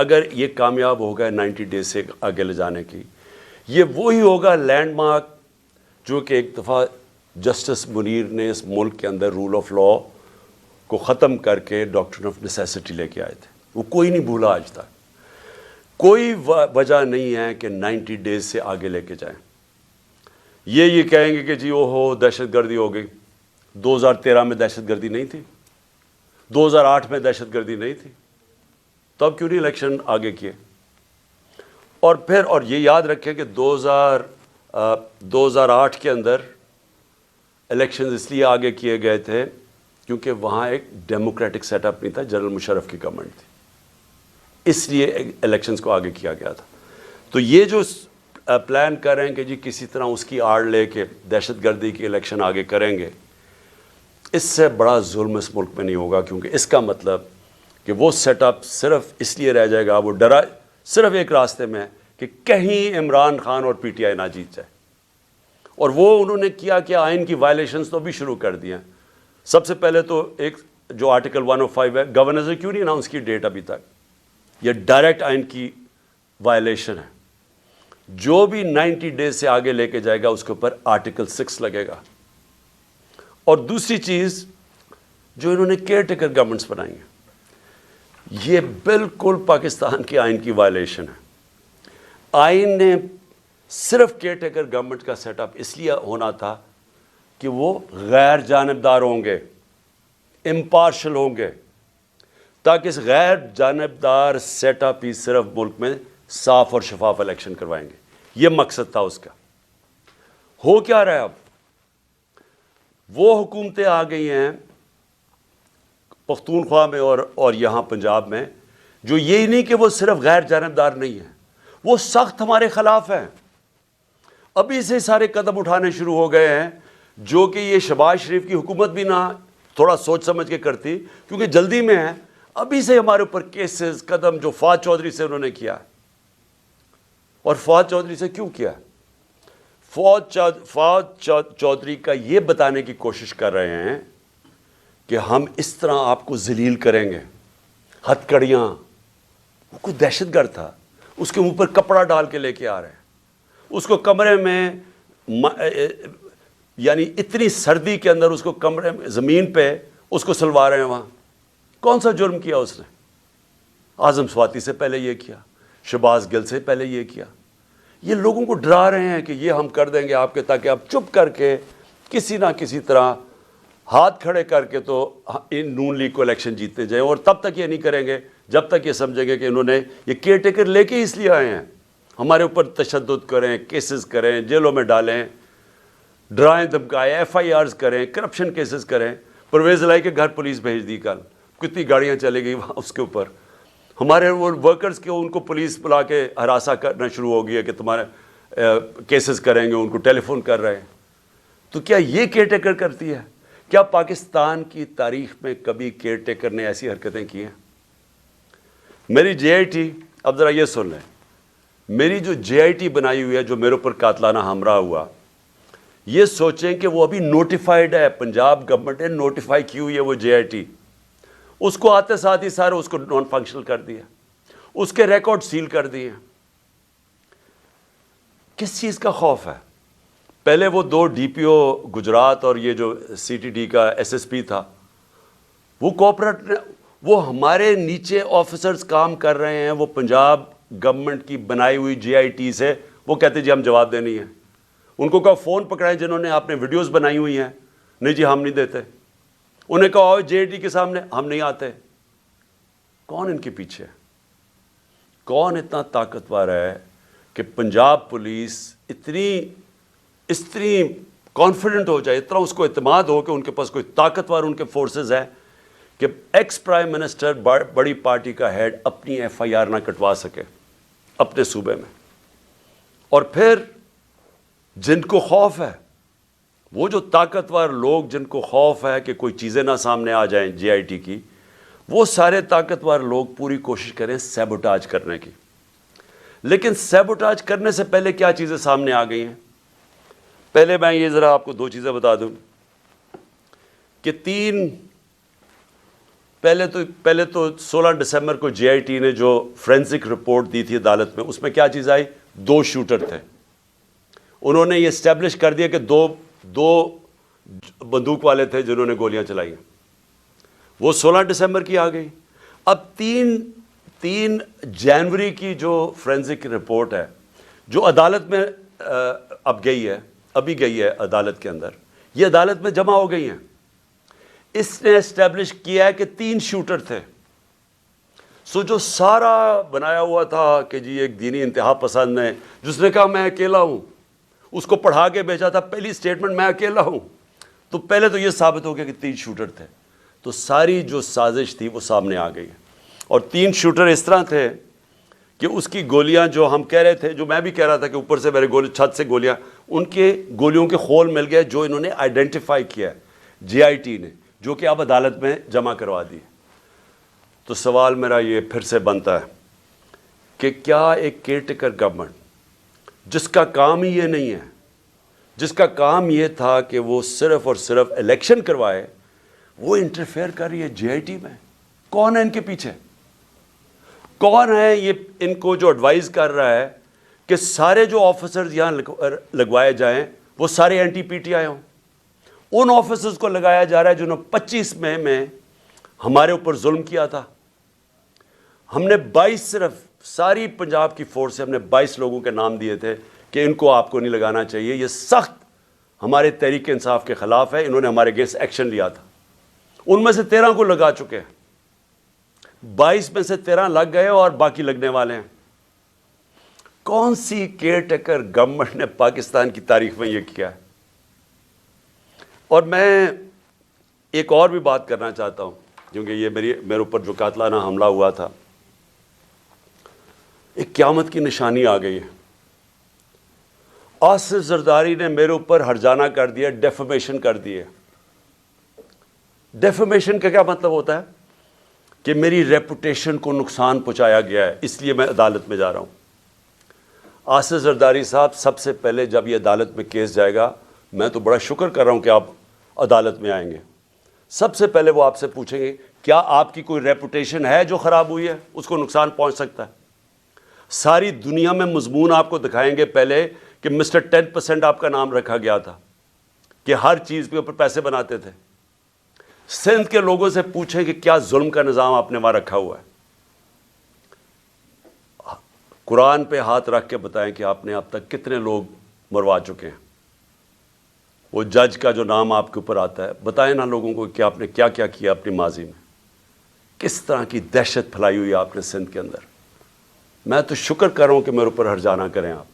اگر یہ کامیاب ہوگا 90 ڈیز سے آگے لے جانے کی، یہ وہی ہوگا لینڈ مارک جو کہ ایک دفعہ جسٹس منیر نے اس ملک کے اندر رول آف لا کو ختم کر کے ڈاکٹرن آف نیسیسٹی لے کے آئے تھے. وہ کوئی نہیں بھولا آج تک. کوئی وجہ نہیں ہے کہ 90 ڈیز سے آگے لے کے جائیں. یہ کہیں گے کہ جی او ہو دہشت گردی ہو گئی. 2013 میں دہشت گردی نہیں تھی، 2008 میں دہشت گردی نہیں تھی، تو اب کیوں نہیں الیکشن آگے کیے؟ اور پھر اور یہ یاد رکھیں کہ 2008 کے اندر الیکشنز اس لیے آگے کیے گئے تھے کیونکہ وہاں ایک ڈیموکریٹک سیٹ اپ نہیں تھا، جنرل مشرف کی گورنمنٹ تھی، اس لیے الیکشنز کو آگے کیا گیا تھا. تو یہ جو پلان کر رہے ہیں کہ جی کسی طرح اس کی آڑ لے کے دہشت گردی کی الیکشن آگے کریں گے، اس سے بڑا ظلم اس ملک میں نہیں ہوگا، کیونکہ اس کا مطلب کہ وہ سیٹ اپ صرف اس لیے رہ جائے گا، وہ ڈرا صرف ایک راستے میں ہے کہ کہیں عمران خان اور پی ٹی آئی نہ جیت جائے. اور وہ انہوں نے کیا کہ آئین کی وائلیشنز تو بھی شروع کر دی ہیں. سب سے پہلے تو ایک جو آرٹیکل 105 ہے، گورنر نے کیوں نہیں اناؤنس کی ڈیٹ ابھی تک؟ یہ ڈائریکٹ آئین کی وائلیشن ہے. جو بھی 90 ڈیز سے آگے لے کے جائے گا اس کے اوپر آرٹیکل 6 لگے گا. اور دوسری چیز جو انہوں نے کیئر ٹیکر گورنمنٹس بنائی ہیں، یہ بالکل پاکستان کے آئین کی وائلیشن ہے. آئین نے صرف کیئر ٹیکر گورنمنٹ کا سیٹ اپ اس لیے ہونا تھا کہ وہ غیر جانبدار ہوں گے، امپارشل ہوں گے، تاکہ اس غیر جانبدار سیٹ اپ ہی صرف ملک میں صاف اور شفاف الیکشن کروائیں گے. یہ مقصد تھا اس کا. ہو کیا رہا ہے اب؟ وہ حکومتیں آ گئی ہیں پختونخوا میں اور یہاں پنجاب میں، جو یہی نہیں کہ وہ صرف غیر جانبدار نہیں ہیں، وہ سخت ہمارے خلاف ہیں. ابھی سے سارے قدم اٹھانے شروع ہو گئے ہیں جو کہ یہ شہباز شریف کی حکومت بھی نہ تھوڑا سوچ سمجھ کے کرتی، کیونکہ جلدی میں ہے. ابھی سے ہمارے اوپر کیسز قدم جو فواد چودھری سے انہوں نے کیا. اور فواد چودھری سے کیوں کیا؟ فواد چودھری کا یہ بتانے کی کوشش کر رہے ہیں کہ ہم اس طرح آپ کو ذلیل کریں گے. ہتھ کڑیاں، وہ کوئی دہشت گرد تھا، اس کے منہ پر کپڑا ڈال کے لے کے آ رہے ہیں. اس کو کمرے میں یعنی اتنی سردی کے اندر اس کو کمرے میں زمین پہ اس کو سلوا رہے ہیں. وہاں کون سا جرم کیا اس نے؟ اعظم سواتی سے پہلے یہ کیا، شہباز گل سے پہلے یہ کیا. یہ لوگوں کو ڈرا رہے ہیں کہ یہ ہم کر دیں گے آپ کے، تاکہ آپ چپ کر کے کسی نہ کسی طرح ہاتھ کھڑے کر کے تو ان نون لیگ کو الیکشن جیتتے جائیں. اور تب تک یہ نہیں کریں گے جب تک یہ سمجھیں گے کہ انہوں نے یہ کیئر ٹیکر لے کے اس لیے آئے ہیں ہمارے اوپر تشدد کریں، کیسز کریں، جیلوں میں ڈالیں، ڈرائیں دھمکائیں، ایف آئی آرز کریں، کرپشن کیسز کریں. پرویز الہی کے گھر پولیس بھیج دی کل، کتنی گاڑیاں چلے گئی وہاں اس کے اوپر. ہمارے وہ ورکرز کے ان کو پولیس بلا کے ہراساں کرنا شروع ہو گئی ہے کہ تمہارے کیسز کریں گے، ان کو ٹیلی فون کر رہے ہیں. تو کیا یہ کیئر ٹیکر کرتی ہے؟ کیا پاکستان کی تاریخ میں کبھی کیئر ٹیکر نے ایسی حرکتیں کی ہیں؟ میری جے آئی ٹی، اب ذرا یہ سن لیں، میری جو جے آئی ٹی بنائی ہوئی ہے جو میرے اوپر قاتلانہ ہمراہ ہوا، یہ سوچیں کہ وہ ابھی نوٹیفائڈ ہے، پنجاب گورنمنٹ نے نوٹیفائی کی ہوئی ہے وہ جے آئی ٹی. اس کو آتے ساتھ ہی سارے اس کو نان فنکشنل کر دیا، اس کے ریکارڈ سیل کر دیے. کس چیز کا خوف ہے؟ پہلے وہ 2 ڈی پی او گجرات اور یہ جو سی ٹی ڈی کا ایس ایس پی تھا، وہ کوپریٹ، وہ ہمارے نیچے آفیسرز کام کر رہے ہیں، وہ پنجاب گورنمنٹ کی بنائی ہوئی جے آئی ٹی سے وہ کہتے جی ہم جواب دینی ہے. ان کو کہا فون پکڑائیں جنہوں نے آپ نے ویڈیوز بنائی ہوئی ہیں، نہیں جی ہم نہیں دیتے. انہیں کہا جے آئی ٹی کے سامنے ہم نہیں آتے. کون ان کے پیچھے؟ کون اتنا طاقتور ہے کہ پنجاب پولیس اتنی کانفیڈنٹ ہو جائے، اتنا اس کو اعتماد ہو کہ ان کے پاس کوئی طاقتور ان کے فورسز ہیں کہ ایکس پرائم منسٹر بڑی پارٹی کا ہیڈ اپنی ایف آئی آر نہ کٹوا سکے اپنے صوبے میں. اور پھر جن کو خوف ہے، وہ جو طاقتور لوگ جن کو خوف ہے کہ کوئی چیزیں نہ سامنے آ جائیں جے آئی ٹی کی، وہ سارے طاقتور لوگ پوری کوشش کریں سیبوٹاج کرنے کی. لیکن سیبوٹاج کرنے سے پہلے کیا چیزیں سامنے آ گئی ہیں؟ پہلے میں یہ ذرا آپ کو 2 چیزیں بتا دوں کہ پہلے تو 16 دسمبر کو جے آئی ٹی نے جو فرینسک رپورٹ دی تھی عدالت میں، اس میں کیا چیز آئی؟ 2 شوٹر تھے. انہوں نے یہ اسٹیبلش کر دیا کہ دو بندوق والے تھے جنہوں نے گولیاں چلائی. وہ 16 دسمبر کی آ گئی. اب 3 جنوری کی جو فرینسک رپورٹ ہے جو عدالت میں ابھی گئی ہے عدالت کے اندر، یہ عدالت میں جمع ہو گئی ہیں. اس نے اسٹیبلش کیا ہے کہ 3 شوٹر تھے. جو سارا بنایا ہوا تھا کہ جی ایک دینی انتہا پسند ہے جس نے کہا میں اکیلا ہوں، اس کو پڑھا کے بھیجا تھا پہلی سٹیٹمنٹ میں اکیلا ہوں، تو پہلے تو یہ ثابت ہو گیا کہ 3 شوٹر تھے. تو ساری جو سازش تھی وہ سامنے آ گئی. اور 3 شوٹر اس طرح تھے کہ اس کی گولیاں جو ہم کہہ رہے تھے، جو میں بھی کہہ رہا تھا کہ اوپر سے میرے چھت سے گولیاں، ان کے گولیوں کے خول مل گئے جو انہوں نے آئیڈینٹیفائی کیا ہے جے آئی ٹی نے، جو کہ اب عدالت میں جمع کروا دی. تو سوال میرا یہ پھر سے بنتا ہے کہ کیا ایک کیئر ٹیکر گورنمنٹ جس کا کام ہی یہ نہیں ہے، جس کا کام یہ تھا کہ وہ صرف اور صرف الیکشن کروائے، وہ انٹرفیئر کر رہی ہے جے آئی ٹی میں؟ کون ہے ان کے پیچھے؟ کون ہے یہ ان کو جو ایڈوائز کر رہا ہے کہ سارے جو آفیسرز یہاں لگوائے جائیں وہ سارے N T P T I ہوں؟ ان آفیسرز کو لگایا جا رہا ہے جنہوں نے 25 مئی میں ہمارے اوپر ظلم کیا تھا. ہم نے 22 صرف ساری پنجاب کی فورس سے ہم نے 22 لوگوں کے نام دیے تھے کہ ان کو آپ کو نہیں لگانا چاہیے، یہ سخت ہمارے تحریک انصاف کے خلاف ہے، انہوں نے ہمارے اگینسٹ ایکشن لیا تھا. ان میں سے 13 کو لگا چکے ہیں، 22 میں سے 13 لگ گئے اور باقی لگنے والے ہیں. کون سی کیئر ٹیکر گورنمنٹ نے پاکستان کی تاریخ میں یہ کیا ہے؟ اور میں ایک اور بھی بات کرنا چاہتا ہوں، کیونکہ یہ میرے اوپر جو قاتلانہ حملہ ہوا تھا ایک قیامت کی نشانی آ گئی ہے. آصف زرداری نے میرے اوپر ہرجانہ کر دیا، ڈیفیمیشن کر دی ہے. ڈیفیمیشن کا کیا مطلب ہوتا ہے؟ کہ میری ریپوٹیشن کو نقصان پہنچایا گیا ہے، اس لیے میں عدالت میں جا رہا ہوں. آصف زرداری صاحب، سب سے پہلے جب یہ عدالت میں کیس جائے گا، میں تو بڑا شکر کر رہا ہوں کہ آپ عدالت میں آئیں گے. سب سے پہلے وہ آپ سے پوچھیں گے کیا آپ کی کوئی ریپوٹیشن ہے جو خراب ہوئی ہے، اس کو نقصان پہنچ سکتا ہے. ساری دنیا میں مضمون آپ کو دکھائیں گے پہلے کہ مسٹر 10% آپ کا نام رکھا گیا تھا، کہ ہر چیز کے اوپر پیسے بناتے تھے. سندھ کے لوگوں سے پوچھیں کہ کیا ظلم کا نظام آپ نے وہاں رکھا ہوا ہے. قرآن پہ ہاتھ رکھ کے بتائیں کہ آپ نے اب تک کتنے لوگ مروا چکے ہیں. وہ جج کا جو نام آپ کے اوپر آتا ہے، بتائیں نا لوگوں کو کہ آپ نے کیا کیا کیا اپنی ماضی میں، کس طرح کی دہشت پھیلائی ہوئی آپ نے سندھ کے اندر. میں تو شکر کر رہا ہوں کہ میرے اوپر ہرجانہ کریں آپ.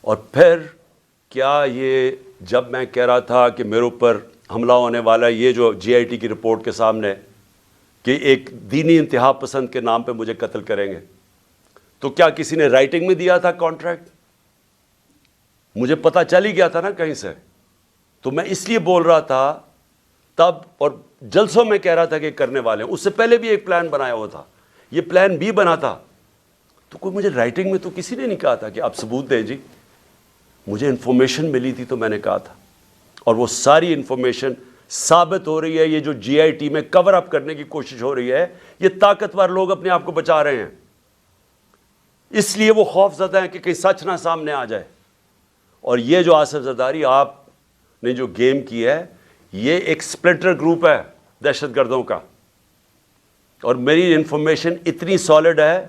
اور پھر کیا یہ جب میں کہہ رہا تھا کہ میرے اوپر حملہ ہونے والا ہے، یہ جو جے آئی ٹی کی رپورٹ کے سامنے کہ ایک دینی انتہا پسند کے نام پہ مجھے قتل کریں گے، تو کیا کسی نے رائٹنگ میں دیا تھا کانٹریکٹ؟ مجھے پتہ چل ہی گیا تھا نا کہیں سے. تو میں اس لیے بول رہا تھا تب، اور جلسوں میں کہہ رہا تھا کہ کرنے والے ہیں. اس سے پہلے بھی ایک پلان بنایا ہوا تھا، یہ پلان بھی بنا تھا. تو کوئی مجھے رائٹنگ میں تو کسی نے نہیں کہا تھا کہ آپ ثبوت دیں. جی مجھے انفارمیشن ملی تھی تو میں نے کہا تھا، اور وہ ساری انفارمیشن ثابت ہو رہی ہے. یہ جو جے آئی ٹی میں کور اپ کرنے کی کوشش ہو رہی ہے، یہ طاقتور لوگ اپنے آپ کو بچا رہے ہیں، اس لیے وہ خوف زدہ ہیں کہ کہیں سچ نہ سامنے آ جائے. اور یہ جو آصف زرداری آپ نے جو گیم کی ہے، یہ ایک سپلنٹر گروپ ہے دہشت گردوں کا. اور میری انفارمیشن اتنی سالڈ ہے،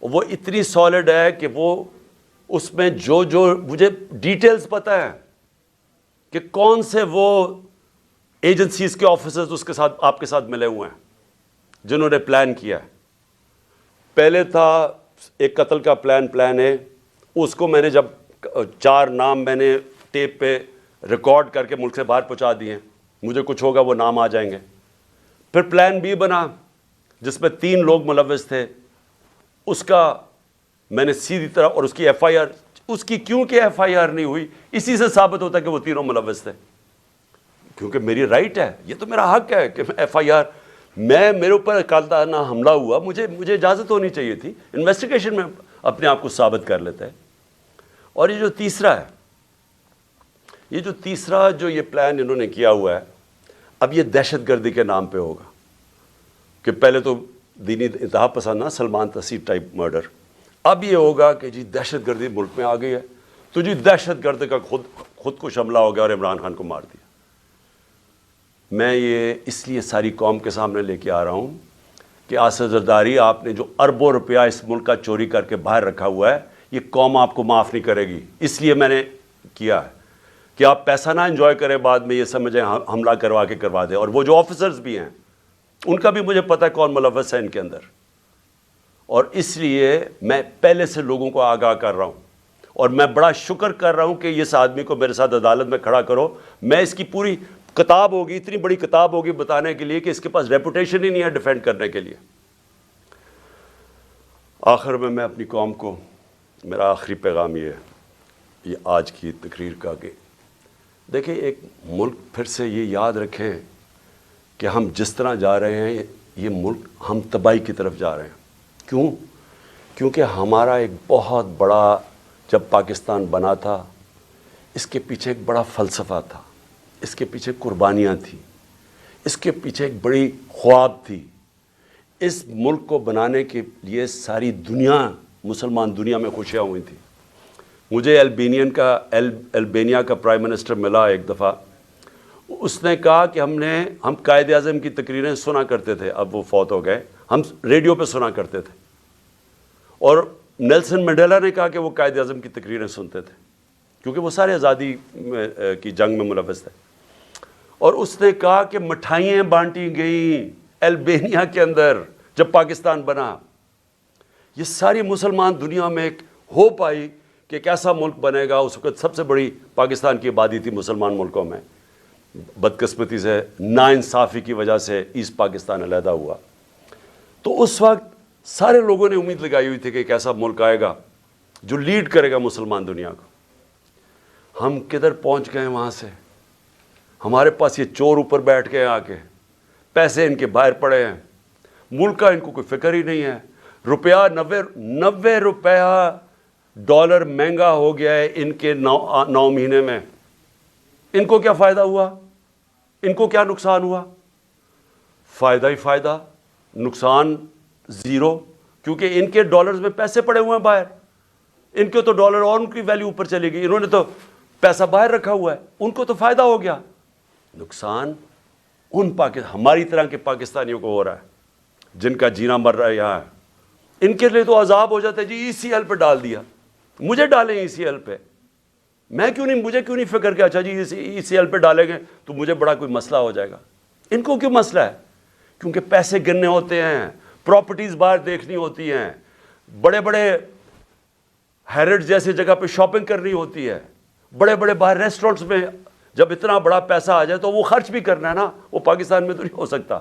وہ اتنی سالڈ ہے کہ وہ اس میں جو مجھے ڈیٹیلز پتہ ہے کہ کون سے وہ ایجنسیز کے آفیسرز اس کے ساتھ آپ کے ساتھ ملے ہوئے ہیں جنہوں نے پلان کیا ہے. پہلے تھا ایک قتل کا پلان ہے، اس کو میں نے جب 4 نام میں نے ٹیپ پہ ریکارڈ کر کے ملک سے باہر پہنچا دیے، مجھے کچھ ہوگا وہ نام آ جائیں گے. پھر پلان بی بنا جس میں 3 لوگ ملوث تھے، اس کا میں نے سیدھی طرح، اور اس کی ایف آئی آر، اس کی کیونکہ ایف آئی آر نہیں ہوئی، اسی سے ثابت ہوتا ہے کہ وہ 3 ملوث تھے. کیونکہ میری رائٹ ہے، یہ تو میرا حق ہے کہ ایف آئی آر، میرے اوپر قاتلانہ حملہ ہوا، مجھے اجازت ہونی چاہیے تھی، انویسٹیگیشن میں اپنے آپ کو ثابت کر لیتا ہے. اور یہ جو تیسرا ہے، یہ جو پلان انہوں نے کیا ہوا ہے، اب یہ دہشت گردی کے نام پہ ہوگا کہ پہلے تو دینی انتہا پسند نا سلمان تسیر ٹائپ مرڈر، اب یہ ہوگا کہ جی دہشت گردی ملک میں آ گئی ہے تو جی دہشت گرد کا خود کش حملہ ہو گیا اور عمران خان کو مار دیا۔ میں یہ اس لیے ساری قوم کے سامنے لے کے آ رہا ہوں کہ آصف زرداری، آپ نے جو اربوں روپیہ اس ملک کا چوری کر کے باہر رکھا ہوا ہے، یہ قوم آپ کو معاف نہیں کرے گی۔ اس لیے میں نے کیا ہے کہ آپ پیسہ نہ انجوائے کریں، بعد میں یہ سمجھیں حملہ کروا کے کروا دیں۔ اور وہ جو آفیسرز بھی ہیں ان کا بھی مجھے پتہ ہے کون ملوث ہے ان کے اندر، اور اس لیے میں پہلے سے لوگوں کو آگاہ کر رہا ہوں، اور میں بڑا شکر کر رہا ہوں کہ اس آدمی کو میرے ساتھ عدالت میں کھڑا کرو۔ میں اس کی پوری کتاب ہوگی، اتنی بڑی کتاب ہوگی بتانے کے لیے کہ اس کے پاس ریپوٹیشن ہی نہیں ہے ڈیفینڈ کرنے کے لیے۔ آخر میں اپنی قوم کو میرا آخری پیغام یہ ہے، یہ آج کی تقریر کا، کہ دیکھیں ایک ملک پھر سے یہ یاد رکھیں کہ ہم جس طرح جا رہے ہیں یہ ملک ہم تباہی کی طرف جا رہے ہیں۔ کیوں؟ کیونکہ ہمارا ایک بہت بڑا، جب پاکستان بنا تھا اس کے پیچھے ایک بڑا فلسفہ تھا، اس کے پیچھے قربانیاں تھیں، اس کے پیچھے ایک بڑی خواب تھی۔ اس ملک کو بنانے کے لیے ساری دنیا، مسلمان دنیا میں خوشیاں ہوئی تھیں۔ مجھے البینیا کا پرائم منسٹر ملا ایک دفعہ، اس نے کہا کہ ہم قائد اعظم کی تقریریں سنا کرتے تھے، اب وہ فوت ہو گئے، ہم ریڈیو پہ سنا کرتے تھے، اور نیلسن منڈیلا نے کہا کہ وہ قائد اعظم کی تقریریں سنتے تھے کیونکہ وہ سارے آزادی کی جنگ میں ملوث تھے۔ اور اس نے کہا کہ مٹھائیاں بانٹی گئیں البینیا کے اندر جب پاکستان بنا۔ یہ ساری مسلمان دنیا میں ایک ہوپ آئی کہ ایک ایسا ملک بنے گا۔ اس وقت سب سے بڑی پاکستان کی آبادی تھی مسلمان ملکوں میں، بدقسمتی سے ناانصافی کی وجہ سے ایسٹ پاکستان علیحدہ ہوا۔ تو اس وقت سارے لوگوں نے امید لگائی ہوئی تھی کہ ایک ایسا ملک آئے گا جو لیڈ کرے گا مسلمان دنیا کو۔ ہم کدھر پہنچ گئے وہاں سے؟ ہمارے پاس یہ چور اوپر بیٹھ کے آ کے، پیسے ان کے باہر پڑے ہیں، ملک کا ان کو کوئی فکر ہی نہیں ہے۔ روپیہ 90 روپیہ ڈالر مہنگا ہو گیا ہے ان کے 9 مہینے میں۔ ان کو کیا فائدہ ہوا؟ ان کو کیا نقصان ہوا؟ فائدہ ہی فائدہ، نقصان زیرو، کیونکہ ان کے ڈالرز میں پیسے پڑے ہوئے ہیں باہر۔ ان کے تو ڈالر اور ان کی ویلیو اوپر چلے گی، انہوں نے تو پیسہ باہر رکھا ہوا ہے، ان کو تو فائدہ ہو گیا۔ نقصان ہماری طرح کے پاکستانیوں کو ہو رہا ہے جن کا جینا مر رہا ہے یہاں ہے۔ ان کے لیے تو عذاب ہو جاتا ہے، جی ECL پہ ڈال دیا، مجھے ڈالیں ECL پہ، مجھے کیوں نہیں فکر کہ اچھا جی ECL پہ ڈالیں گے تو مجھے بڑا کوئی مسئلہ ہو جائے گا۔ ان کو کیوں مسئلہ ہے؟ کیونکہ پیسے گننے ہوتے ہیں، پراپرٹیز باہر دیکھنی ہوتی ہیں، بڑے بڑے ہیرڈ جیسے جگہ پہ شاپنگ کرنی ہوتی ہے، بڑے بڑے باہر ریسٹورنٹس میں جب اتنا بڑا پیسہ آ جائے تو وہ خرچ بھی کرنا ہے نا، وہ پاکستان میں تو نہیں ہو سکتا۔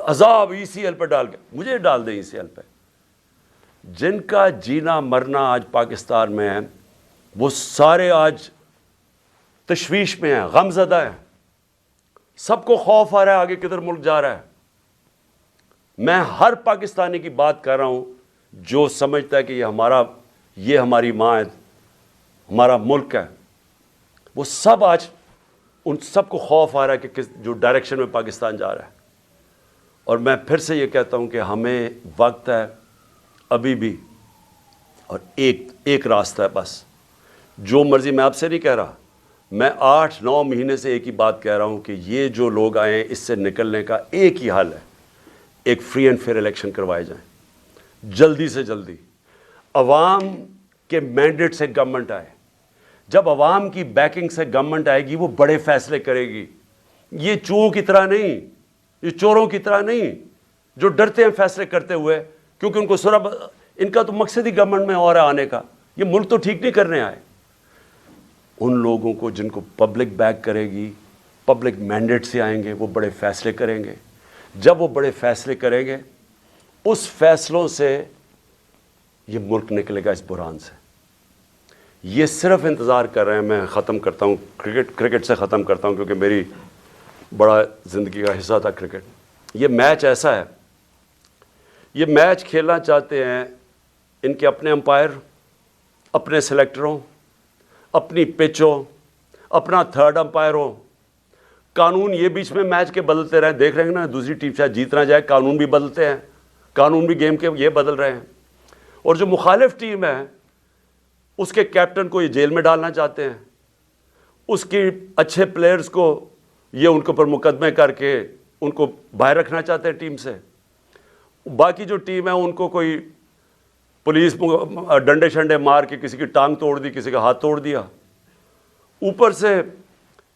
عذاب ECL پہ ڈال کے، مجھے ڈال دیں ECL پہ۔ جن کا جینا مرنا آج پاکستان میں ہے وہ سارے آج تشویش میں ہیں، غم زدہ ہیں، سب کو خوف آ رہا ہے آگے کدھر ملک جا رہا ہے۔ میں ہر پاکستانی کی بات کر رہا ہوں جو سمجھتا ہے کہ یہ ہماری ماں ہے، ہمارا ملک ہے، وہ سب آج ان سب کو خوف آ رہا ہے کہ جو ڈائریکشن میں پاکستان جا رہا ہے۔ اور میں پھر سے یہ کہتا ہوں کہ ہمیں وقت ہے ابھی بھی، اور ایک راستہ ہے بس، جو مرضی، میں آپ سے نہیں کہہ رہا، میں 8-9 مہینے سے ایک ہی بات کہہ رہا ہوں کہ یہ جو لوگ آئے ہیں اس سے نکلنے کا ایک ہی حل ہے، ایک فری اینڈ فیئر الیکشن کروائے جائیں جلدی سے جلدی، عوام کے مینڈیٹ سے گورنمنٹ آئے۔ جب عوام کی بیکنگ سے گورنمنٹ آئے گی وہ بڑے فیصلے کرے گی، یہ چوہوں کی طرح نہیں، یہ چوروں کی طرح نہیں جو ڈرتے ہیں فیصلے کرتے ہوئے، کیونکہ ان کو ان کا تو مقصد ہی گورنمنٹ میں اور آنے کا، یہ ملک تو ٹھیک نہیں کرنے آئے۔ ان لوگوں کو جن کو پبلک بیک کرے گی، پبلک مینڈیٹ سے آئیں گے، وہ بڑے فیصلے کریں گے۔ جب وہ بڑے فیصلے کریں گے، اس فیصلوں سے یہ ملک نکلے گا اس بحران سے۔ یہ صرف انتظار کر رہے ہیں۔ میں ختم کرتا ہوں، کرکٹ سے ختم کرتا ہوں کیونکہ میری بڑا زندگی کا حصہ تھا کرکٹ۔ یہ میچ ایسا ہے، یہ میچ کھیلنا چاہتے ہیں ان کے اپنے امپائر، اپنے سلیکٹر ہوں، اپنی پچ ہو، اپنا تھرڈ امپائر ہو، قانون یہ بیچ میں میچ کے بدلتے رہے, دیکھ رہے ہیں نا, دوسری ٹیم شاید جیت نہ جائے, قانون بھی بدلتے ہیں, قانون بھی گیم کے یہ بدل رہے ہیں. اور جو مخالف ٹیم ہے اس کے کیپٹن کو یہ جیل میں ڈالنا چاہتے ہیں, اس کی اچھے پلیئرز کو یہ ان کے اوپر مقدمے کر کے ان کو باہر رکھنا چاہتے ہیں ٹیم سے. باقی جو ٹیم ہے ان کو کوئی پولیس ڈنڈے شنڈے مار کے کسی کی ٹانگ توڑ دی, کسی کا ہاتھ توڑ دیا. اوپر سے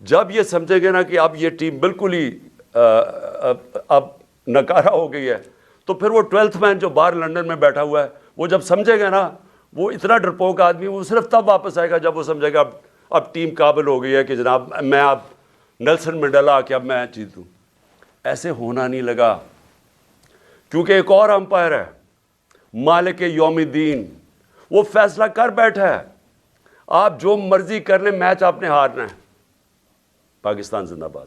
جب یہ سمجھے گے نا کہ اب یہ ٹیم بالکل ہی اب نکارہ ہو گئی ہے, تو پھر وہ 12th مین جو باہر لنڈن میں بیٹھا ہوا ہے وہ جب سمجھے گا نا, وہ اتنا ڈرپوک آدمی, وہ صرف تب واپس آئے گا جب وہ سمجھے گا اب ٹیم قابل ہو گئی ہے کہ جناب میں اب نیلسن منڈیلا آ کے اب میں جیتوں. ایسے ہونا نہیں لگا, کیونکہ ایک اور امپائر ہے مالک یوم الدین, وہ فیصلہ کر بیٹھا ہے آپ جو مرضی کر لیں, میچ آپ نے ہارنا ہے. پاکستان زندہ باد.